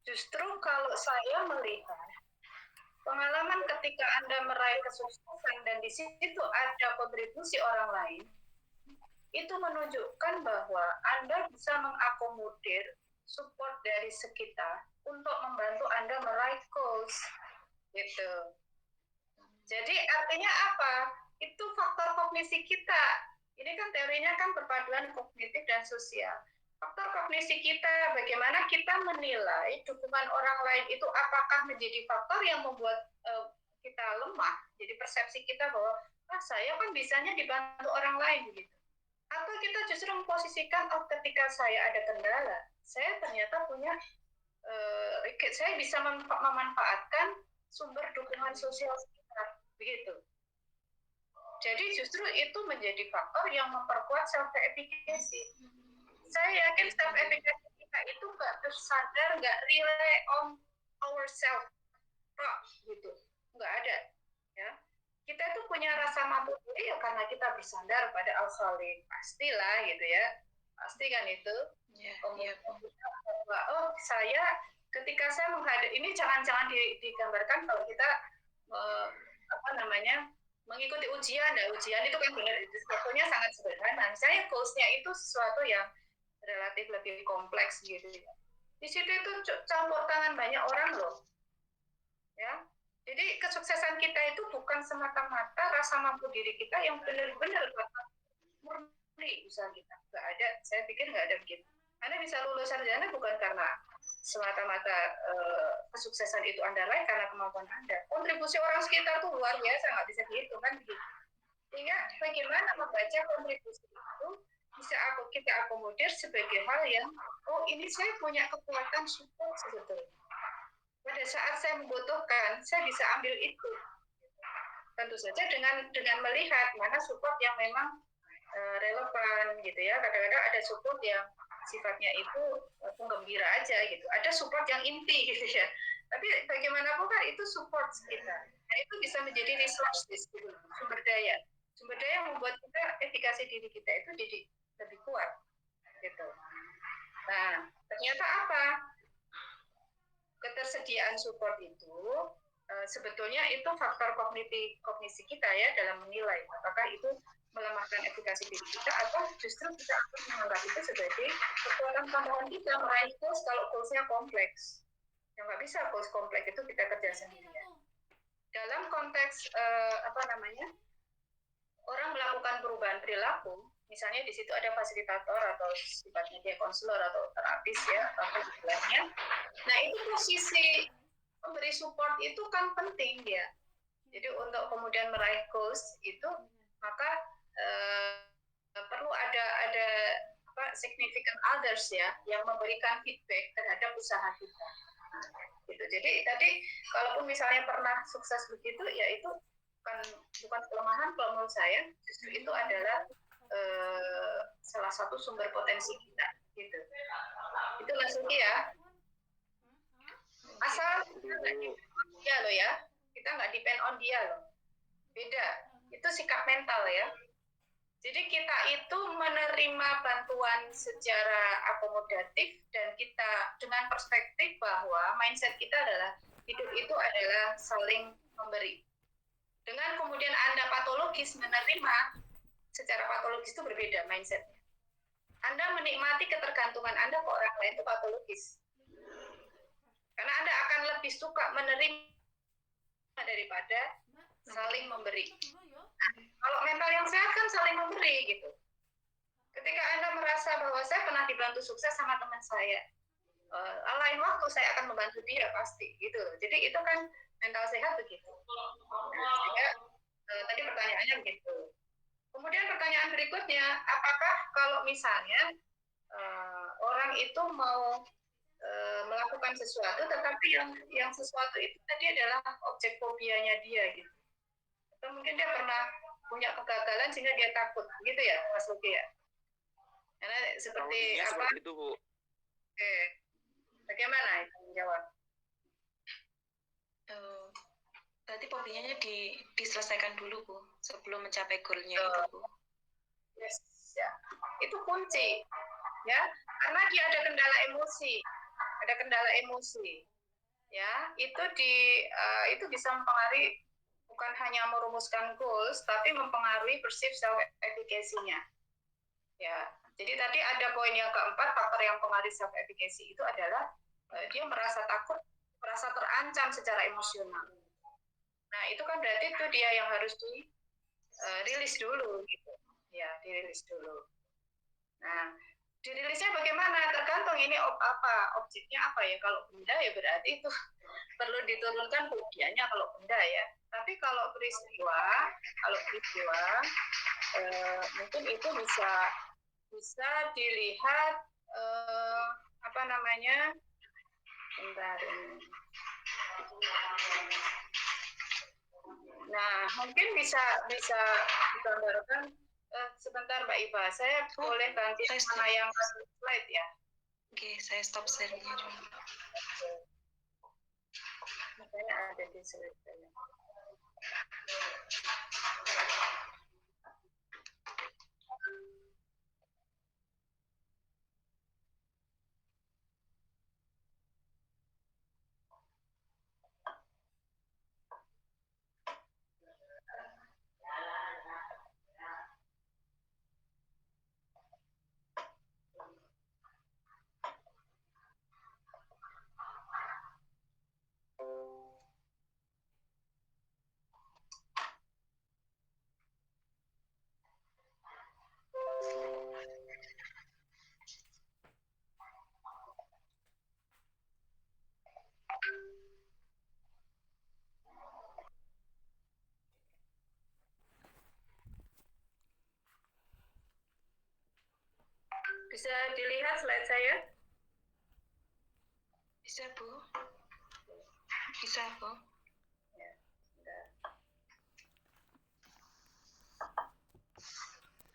Speaker 3: Justru kalau saya melihat pengalaman ketika Anda meraih kesuksesan dan di situ ada kontribusi orang lain, itu menunjukkan bahwa Anda bisa mengakomodir support dari sekitar untuk membantu Anda meraih goals, gitu. Jadi artinya apa? Itu faktor kognisi kita. Ini kan teorinya kan perpaduan kognitif dan sosial. Faktor kognisi kita, bagaimana kita menilai dukungan orang lain itu apakah menjadi faktor yang membuat kita lemah. Jadi persepsi kita bahwa saya kan bisanya dibantu orang lain gitu. Atau kita justru memposisikan ketika saya ada kendala, saya ternyata punya saya bisa memanfaatkan sumber dukungan sosial sekitar begitu. Jadi justru itu menjadi faktor yang memperkuat self efficacy. Saya yakin self efficacy kita itu nggak bersandar, nggak rely on ourselves, gitu, nggak ada. Ya, kita itu punya rasa mampu diri ya karena kita bersandar pada al-khaliq, pastilah gitu ya, pasti kan itu. Bahwa saya ketika saya menghadapi ini jangan digambarkan kalau kita mengikuti ujian. Nah, ujian itu kan benar, sesuatunya sangat sederhana. Misalnya goals-nya itu sesuatu yang relatif lebih kompleks gitu. Di situ itu campur tangan banyak orang loh. Ya. Jadi kesuksesan kita itu bukan semata-mata rasa mampu diri kita yang benar-benar murni usaha kita. Nggak ada, saya pikir nggak ada begitu. Anda bisa lulus sarjana bukan karena semata-mata kesuksesan itu Anda raih karena kemampuan Anda. Kontribusi orang sekitar tuh luar biasa, nggak bisa dihitung kan begitu. Sehingga bagaimana membaca kontribusi itu bisa kita akomodir sebagai hal yang ini saya punya kekuatan support sebetulnya. Pada saat saya membutuhkan, saya bisa ambil itu. Tentu saja dengan melihat mana support yang memang relevan gitu ya. Kadang-kadang ada support yang sifatnya itu penggembira aja gitu. Ada support yang inti gitu ya. Tapi bagaimanapun kan itu support kita. Nah itu bisa menjadi resources gitu, sumber daya. Sumber daya yang membuat kita efikasi diri kita itu jadi lebih kuat gitu. Nah ternyata apa? Ketersediaan support itu sebetulnya itu faktor kognisi kita ya dalam menilai apakah itu melemahkan efikasi diri kita atau justru kita akan menganggap itu sebagai kekuatan tambahan kita meraih goals kalau goalsnya kompleks. Yang nggak bisa goals kompleks itu kita kerja sendirian. Dalam konteks orang melakukan perubahan perilaku, misalnya di situ ada fasilitator atau sifatnya dia konselor atau terapis ya atau istilahnya. Nah itu posisi memberi support itu kan penting ya. Jadi untuk kemudian meraih goals itu maka perlu ada significant others ya yang memberikan feedback terhadap usaha kita. Gitu. Jadi tadi kalaupun misalnya pernah sukses begitu ya itu bukan kelemahan kalau menurut saya, justru itu adalah salah satu sumber potensi kita gitu. Itu Mas Luki ya. Asal kita nggak depend on dia loh ya, kita nggak depend on dia loh. Beda, itu sikap mental ya. Jadi kita itu menerima bantuan secara akomodatif dan kita dengan perspektif bahwa mindset kita adalah hidup itu adalah saling memberi. Dengan kemudian Anda patologis menerima, secara patologis itu berbeda mindsetnya. Anda menikmati ketergantungan Anda ke orang lain itu patologis. Karena Anda akan lebih suka menerima daripada saling memberi. Kalau mental yang sehat kan saling memberi gitu. Ketika Anda merasa bahwa saya pernah dibantu sukses sama teman saya, lain waktu saya akan membantu dia pasti gitu. Jadi itu kan mental sehat begitu. Sehingga tadi pertanyaannya begitu. Kemudian pertanyaan berikutnya, apakah kalau misalnya orang itu mau melakukan sesuatu, tetapi yang sesuatu itu tadi adalah objek fobianya dia gitu. Atau mungkin dia pernah punya kegagalan sehingga dia takut, gitu ya, Mas Luki ya? Karena seperti apa?
Speaker 6: Seperti itu, Bu.
Speaker 3: Oke, bagaimana itu menjawab?
Speaker 1: Berarti fobianya diselesaikan dulu, Bu, sebelum mencapai goalnya itu, Bu.
Speaker 3: Yes, ya. Itu kunci, ya, karena dia ada kendala emosi, ya, itu bisa mempengaruhi bukan hanya merumuskan goals, tapi mempengaruhi perceived self efficacy-nya. Ya, jadi tadi ada poin yang keempat, faktor yang mempengaruhi self efficacy itu adalah dia merasa takut, merasa terancam secara emosional. Nah, itu kan berarti itu dia yang harus dirilis dulu gitu. Ya, dirilis dulu. Nah, dirilisnya bagaimana? Tergantung ini objeknya apa ya. Kalau benda ya berarti itu perlu diturunkan fobianya kalau benda ya. Tapi kalau peristiwa mungkin itu bisa dilihat apa namanya? Bentar ini. Nah, mungkin bisa digambarkan sebentar Mbak Iva. Saya boleh ganti menayangkan slide ya.
Speaker 1: Oke, saya stop share-nya dulu.
Speaker 3: Makanya ada di slide saya. Bisa dilihat slide saya?
Speaker 1: Bisa, Bu. Bisa, Bu.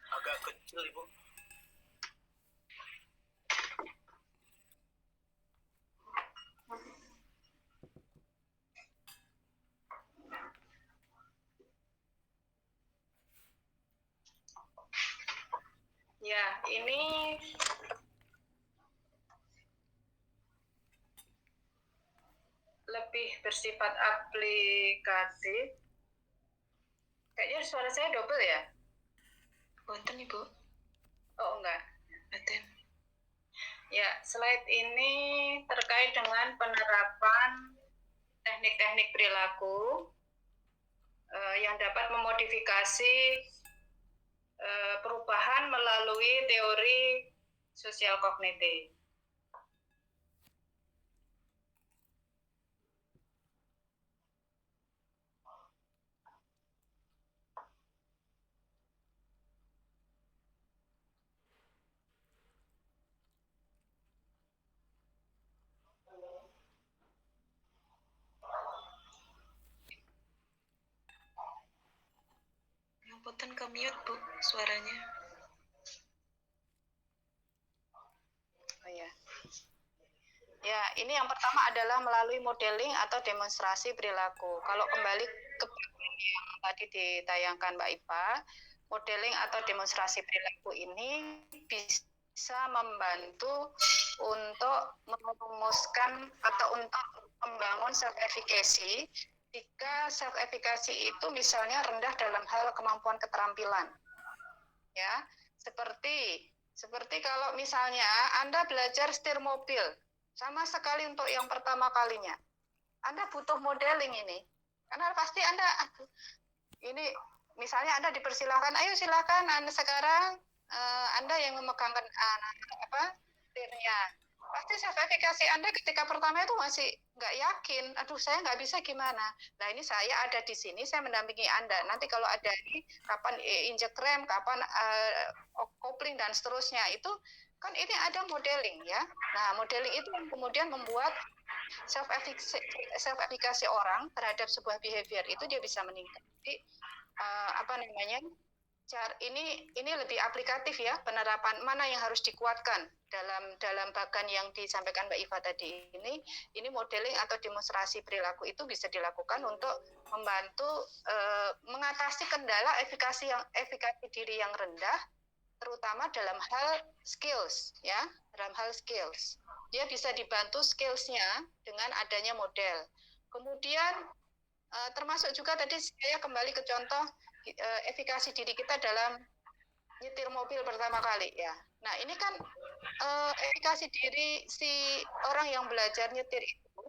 Speaker 2: Agak kecil, Ibu.
Speaker 3: Ya, ini lebih bersifat aplikatif. Kayaknya suara saya double ya?
Speaker 1: Boten, Ibu.
Speaker 3: Oh, enggak.
Speaker 1: Boten.
Speaker 3: Ya, slide ini terkait dengan penerapan teknik-teknik perilaku yang dapat memodifikasi perubahan melalui teori sosial kognitif.
Speaker 1: Punten ke mute Bu suaranya.
Speaker 3: Oh ya. Ya, ini yang pertama adalah melalui modeling atau demonstrasi perilaku. Kalau kembali ke yang tadi ditayangkan Mbak Ipa, modeling atau demonstrasi perilaku ini bisa membantu untuk merumuskan atau untuk membangun self-efficacy jika self-efficacy itu misalnya rendah dalam hal kemampuan keterampilan. Ya, seperti kalau misalnya Anda belajar setir mobil, sama sekali untuk yang pertama kalinya. Anda butuh modeling ini. Karena pasti Anda, ini misalnya Anda dipersilahkan, ayo silakan Anda sekarang, Anda yang memegangkan setirnya. Pasti sertifikasi Anda ketika pertama itu masih nggak yakin, aduh saya nggak bisa gimana. Nah ini saya ada di sini, saya mendampingi Anda. Nanti kalau ada ini, kapan injek rem, kapan kopling dan seterusnya, itu kan ini ada modeling ya. Nah modeling itu yang kemudian membuat self-efficacy orang terhadap sebuah behavior itu dia bisa meningkat. Jadi ini lebih aplikatif ya, penerapan mana yang harus dikuatkan dalam bagan yang disampaikan Mbak Iva tadi ini modeling atau demonstrasi perilaku itu bisa dilakukan untuk membantu mengatasi kendala efikasi diri yang rendah, terutama dalam hal skills ya, dalam hal skills. Dia bisa dibantu skillsnya dengan adanya model. Kemudian termasuk juga tadi saya kembali ke contoh efikasi diri kita dalam nyetir mobil pertama kali ya. Nah ini kan efikasi diri si orang yang belajar nyetir itu,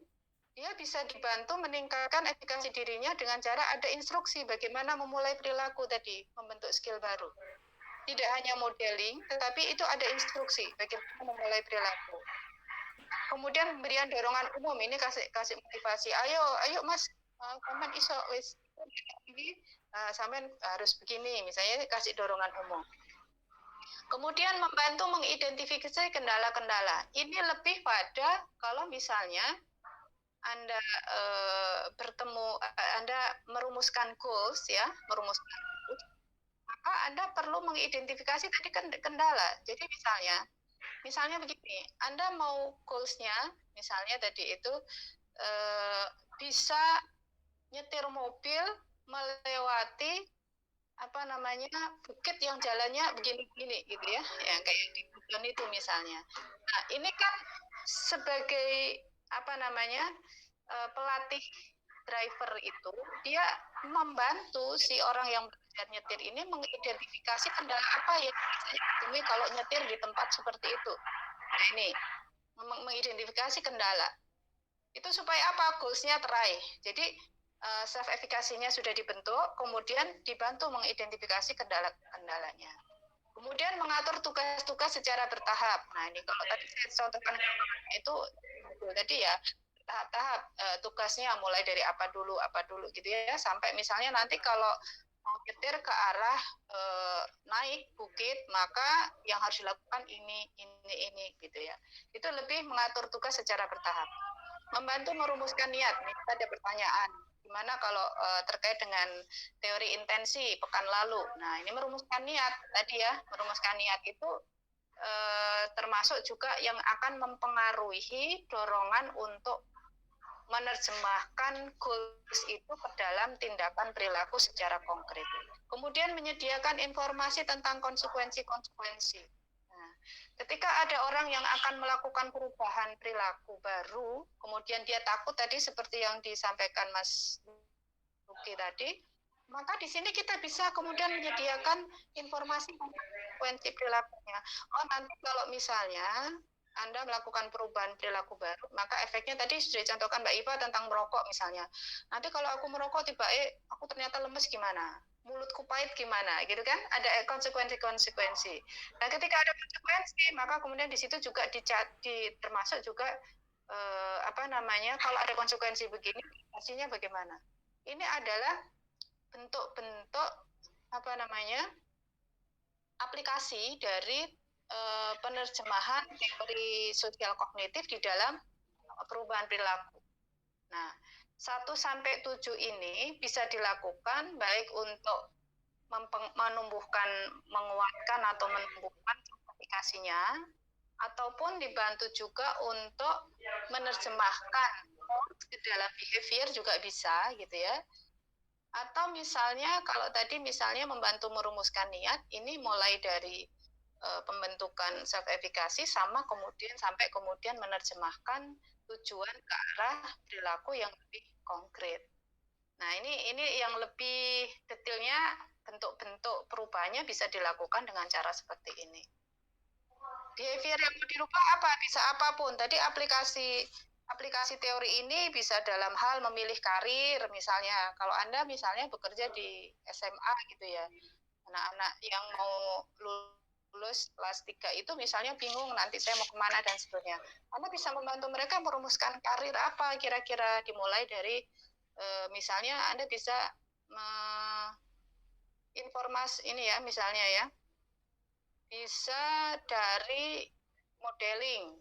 Speaker 3: dia bisa dibantu meningkatkan efikasi dirinya dengan cara ada instruksi bagaimana memulai perilaku tadi, membentuk skill baru. Tidak hanya modeling, tetapi itu ada instruksi bagaimana memulai perilaku. Kemudian pemberian dorongan umum, ini kasih motivasi, ayo mas, kapan iso wis ini sampean harus begini, misalnya kasih dorongan umum. Kemudian membantu mengidentifikasi kendala-kendala. Ini lebih pada kalau misalnya Anda Anda merumuskan goals ya, maka Anda perlu mengidentifikasi tadi kendala. Jadi misalnya begini, Anda mau goals-nya, misalnya tadi itu bisa nyetir mobil melewati bukit yang jalannya begini-begini gitu ya, yang kayak di Buton itu misalnya. Nah ini kan sebagai pelatih driver itu dia membantu si orang yang belajar nyetir ini mengidentifikasi kendala apa yang biasanya ditemui kalau nyetir di tempat seperti itu. Nah ini mengidentifikasi kendala itu supaya apa, goals-nya teraih. Jadi self-effikasinya sudah dibentuk, kemudian dibantu mengidentifikasi kendala-kendalanya. Kemudian mengatur tugas-tugas secara bertahap. Nah ini kalau tadi saya contohkan itu tadi ya, tahap-tahap tugasnya mulai dari apa dulu gitu ya, sampai misalnya nanti kalau mau nyetir ke arah naik bukit, maka yang harus dilakukan ini gitu ya. Itu lebih mengatur tugas secara bertahap. Membantu merumuskan niat. Nih, kita ada pertanyaan. Gimana kalau terkait dengan teori intensi pekan lalu? Nah, ini merumuskan niat tadi ya. Merumuskan niat itu termasuk juga yang akan mempengaruhi dorongan untuk menerjemahkan goals itu ke dalam tindakan perilaku secara konkret. Kemudian menyediakan informasi tentang konsekuensi-konsekuensi. Ketika ada orang yang akan melakukan perubahan perilaku baru, kemudian dia takut tadi seperti yang disampaikan Mas Luki tadi, maka di sini kita bisa kemudian menyediakan informasi konsekuensi perilakunya. Oh nanti kalau misalnya Anda melakukan perubahan perilaku baru, maka efeknya tadi sudah dicontohkan Mbak Iva tentang merokok misalnya. Nanti kalau aku merokok tiba-tiba aku ternyata lemes gimana? Mulutku pahit gimana gitu kan, ada konsekuensi. Nah ketika ada konsekuensi maka kemudian di situ juga termasuk juga kalau ada konsekuensi begini hasilnya bagaimana. Ini adalah bentuk-bentuk aplikasi dari penerjemahan teori sosial kognitif di dalam perubahan perilaku. Nah 1-7 ini bisa dilakukan baik untuk menumbuhkan, menguatkan atau menumbuhkan aplikasinya, ataupun dibantu juga untuk menerjemahkan ke dalam behavior juga bisa gitu ya. Atau misalnya kalau tadi misalnya membantu merumuskan niat, ini mulai dari pembentukan self efficacy sampai kemudian menerjemahkan tujuan ke arah perilaku yang lebih konkret. Nah, ini yang lebih detailnya, bentuk-bentuk perubahannya bisa dilakukan dengan cara seperti ini. Behavior yang mau dirubah apa? Bisa apapun. Tadi aplikasi teori ini bisa dalam hal memilih karir, misalnya. Kalau Anda misalnya bekerja di SMA gitu ya, anak-anak yang mau lulus kelas 3 itu misalnya bingung nanti saya mau kemana dan sebagainya. Anda bisa membantu mereka merumuskan karir apa kira-kira, dimulai dari misalnya Anda bisa informasi ini ya, misalnya ya, bisa dari modeling,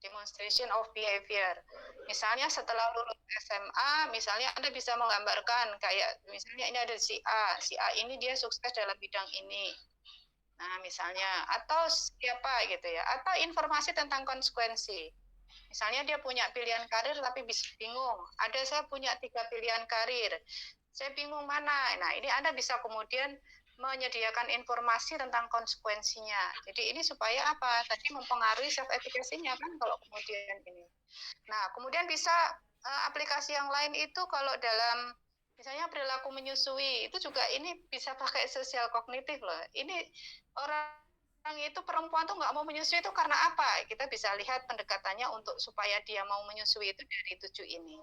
Speaker 3: demonstration of behavior. Misalnya setelah lulus SMA, misalnya Anda bisa menggambarkan kayak misalnya ini ada si A ini dia sukses dalam bidang ini. Nah, misalnya, atau siapa gitu ya, atau informasi tentang konsekuensi. Misalnya dia punya pilihan karir tapi bingung. Saya punya 3 pilihan karir. Saya bingung mana. Nah, ini Anda bisa kemudian menyediakan informasi tentang konsekuensinya. Jadi ini supaya apa? Tadi mempengaruhi self efficacy-nya kan kalau kemudian ini. Nah, kemudian bisa aplikasi yang lain itu kalau dalam misalnya perilaku menyusui, itu juga ini bisa pakai sosial kognitif loh. Ini orang itu perempuan tuh nggak mau menyusui itu karena apa? Kita bisa lihat pendekatannya untuk supaya dia mau menyusui itu dari 7 ini.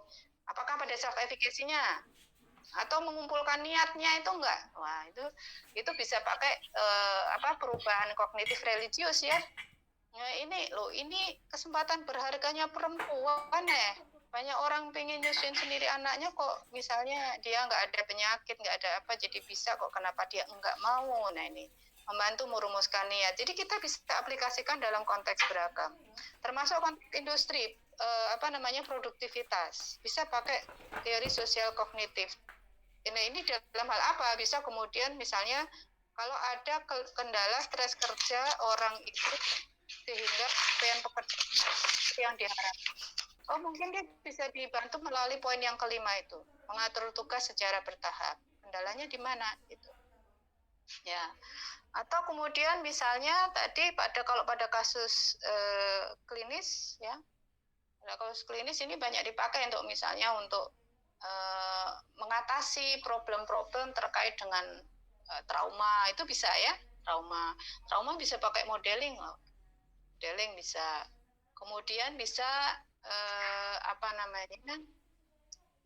Speaker 3: Apakah pada self efficacy-nya? Atau mengumpulkan niatnya itu enggak? Wah, itu bisa pakai perubahan kognitif religius ya. Nah, ini kesempatan berharganya perempuan ya. Banyak orang pengen nyusuin sendiri anaknya kok, misalnya dia nggak ada penyakit, nggak ada apa, jadi bisa kok, kenapa dia enggak mau? Nah, ini membantu merumuskan niat. Jadi kita bisa aplikasikan dalam konteks beragam, termasuk konteks industri, produktivitas. Bisa pakai teori sosial kognitif. Ini dalam hal apa? Bisa kemudian misalnya kalau ada kendala stres kerja orang itu sehingga capaian pekerjaan yang diharapkan. Mungkin dia bisa dibantu melalui poin yang kelima itu, mengatur tugas secara bertahap. Kendalanya di mana itu? Ya. Atau kemudian misalnya tadi kalau pada kasus klinis ya, pada kasus klinis ini banyak dipakai untuk misalnya untuk mengatasi problem-problem terkait dengan trauma, itu bisa ya, trauma bisa pakai modeling loh. Modeling bisa. Kemudian bisa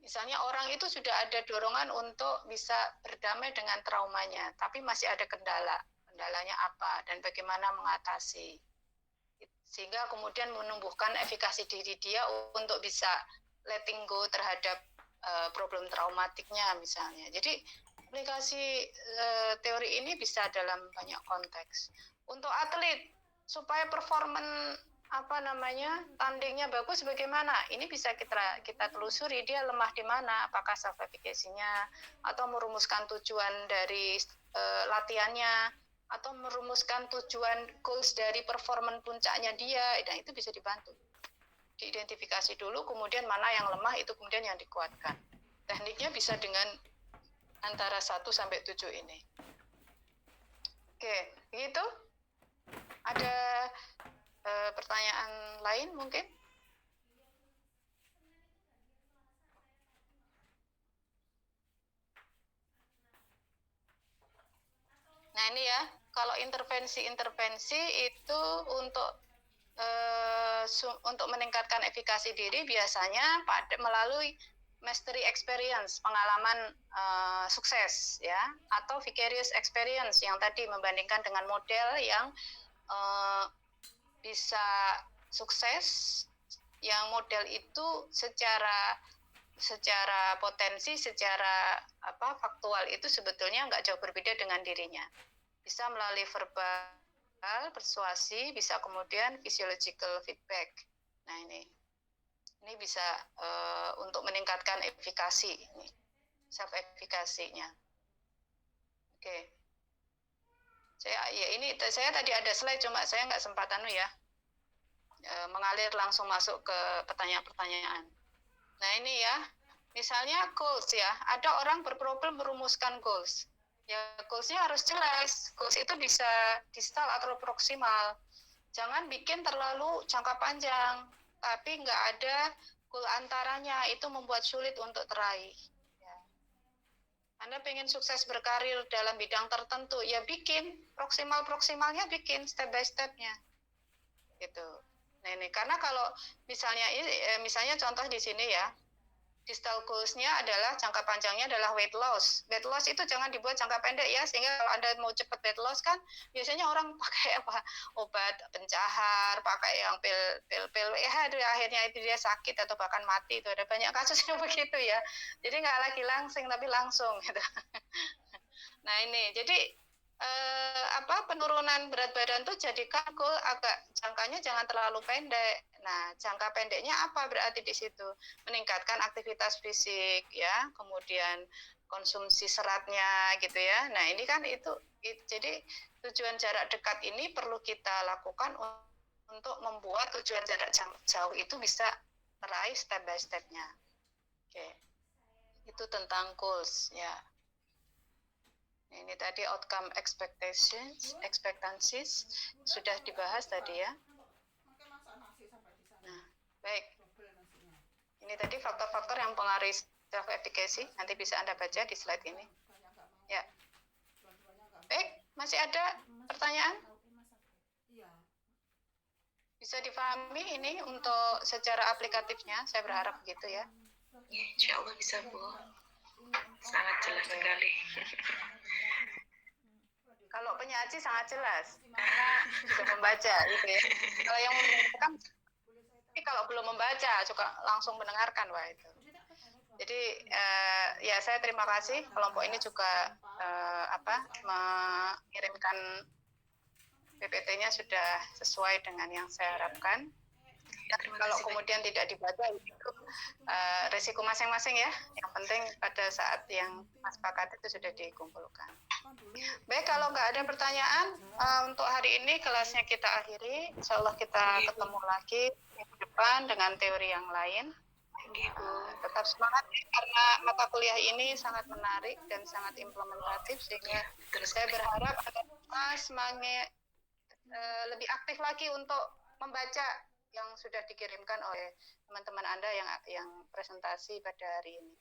Speaker 3: misalnya orang itu sudah ada dorongan untuk bisa berdamai dengan traumanya, tapi masih ada kendalanya apa dan bagaimana mengatasi, sehingga kemudian menumbuhkan efikasi diri dia untuk bisa letting go terhadap problem traumatiknya misalnya. Jadi aplikasi teori ini bisa dalam banyak konteks. Untuk atlet supaya performan tandingnya bagus bagaimana? Ini bisa kita telusuri dia lemah di mana, apakah self efficacy-nya, atau merumuskan tujuan dari latihannya, atau merumuskan tujuan goals dari performan puncaknya dia. Nah, itu bisa dibantu. Diidentifikasi dulu, kemudian mana yang lemah itu kemudian yang dikuatkan. Tekniknya bisa dengan antara 1 sampai 7 ini. Oke, begitu? Ada pertanyaan lain mungkin? Nah, ini ya, kalau intervensi itu untuk meningkatkan efikasi diri biasanya melalui mastery experience, pengalaman sukses ya, atau vicarious experience yang tadi membandingkan dengan model yang bisa sukses, yang model itu secara potensi, secara faktual itu sebetulnya nggak jauh berbeda dengan dirinya. Bisa melalui verbal, persuasi, bisa kemudian physiological feedback. Nah, ini bisa untuk meningkatkan efikasi, self efikasinya. Oke. ya ini saya tadi ada slide cuma saya nggak sempat mengalir langsung masuk ke pertanyaan-pertanyaan. Nah ini ya, misalnya goals ya, ada orang berproblem merumuskan goals. Ya goals-nya harus jelas, goals itu bisa distal atau proksimal. Jangan bikin terlalu jangka panjang, tapi nggak ada goal antaranya, itu membuat sulit untuk teraih. Ya. Anda pengen sukses berkarir dalam bidang tertentu, ya bikin proksimalnya, bikin step by step-nya. Gitu. Nah ini karena kalau misalnya contoh di sini ya, distal goals-nya adalah jangka panjangnya adalah weight loss. Weight loss itu jangan dibuat jangka pendek ya, sehingga kalau Anda mau cepat weight loss kan biasanya orang pakai obat pencahar, pakai yang pil akhirnya itu dia sakit atau bahkan mati. Itu ada banyak kasusnya begitu ya. Jadi nggak lagi langsing tapi langsung gitu. Nah ini jadi penurunan berat badan tuh jadikan goal agak jangkanya jangan terlalu pendek. Nah, jangka pendeknya apa berarti di situ? Meningkatkan aktivitas fisik ya, kemudian konsumsi seratnya gitu ya. Nah, ini kan itu jadi tujuan jarak dekat ini perlu kita lakukan untuk membuat tujuan jarak jauh itu bisa meraih step by step-nya. Oke. Itu tentang goals ya. Ini tadi outcome expectancies sudah dibahas tadi ya. Nah, baik. Ini tadi faktor-faktor yang mempengaruhi self efficacy, nanti bisa Anda baca di slide ini. Ya. Baik, masih ada pertanyaan? Bisa dipahami ini untuk secara aplikatifnya, saya berharap begitu ya.
Speaker 1: Ya, insya Allah bisa Bu. Sangat jelas sekali.
Speaker 3: Kalau penyaji sangat jelas, karena sudah membaca gitu ya. Kalau yang mendengarkan, kalau belum membaca juga langsung mendengarkan wah itu. Jadi ya saya terima kasih kelompok ini juga mengirimkan PPT-nya sudah sesuai dengan yang saya harapkan. Kalau kemudian tidak dibaca itu resiko masing-masing ya. Yang penting pada saat yang Mas Pakat itu sudah dikumpulkan. Baik, kalau nggak ada pertanyaan untuk hari ini kelasnya kita akhiri. Insya Allah kita ketemu lagi minggu depan dengan teori yang lain. Tetap semangat karena mata kuliah ini sangat menarik dan sangat implementatif sehingga saya berharap Anda semangat lebih aktif lagi untuk membaca yang sudah dikirimkan oleh teman-teman Anda yang presentasi pada hari ini.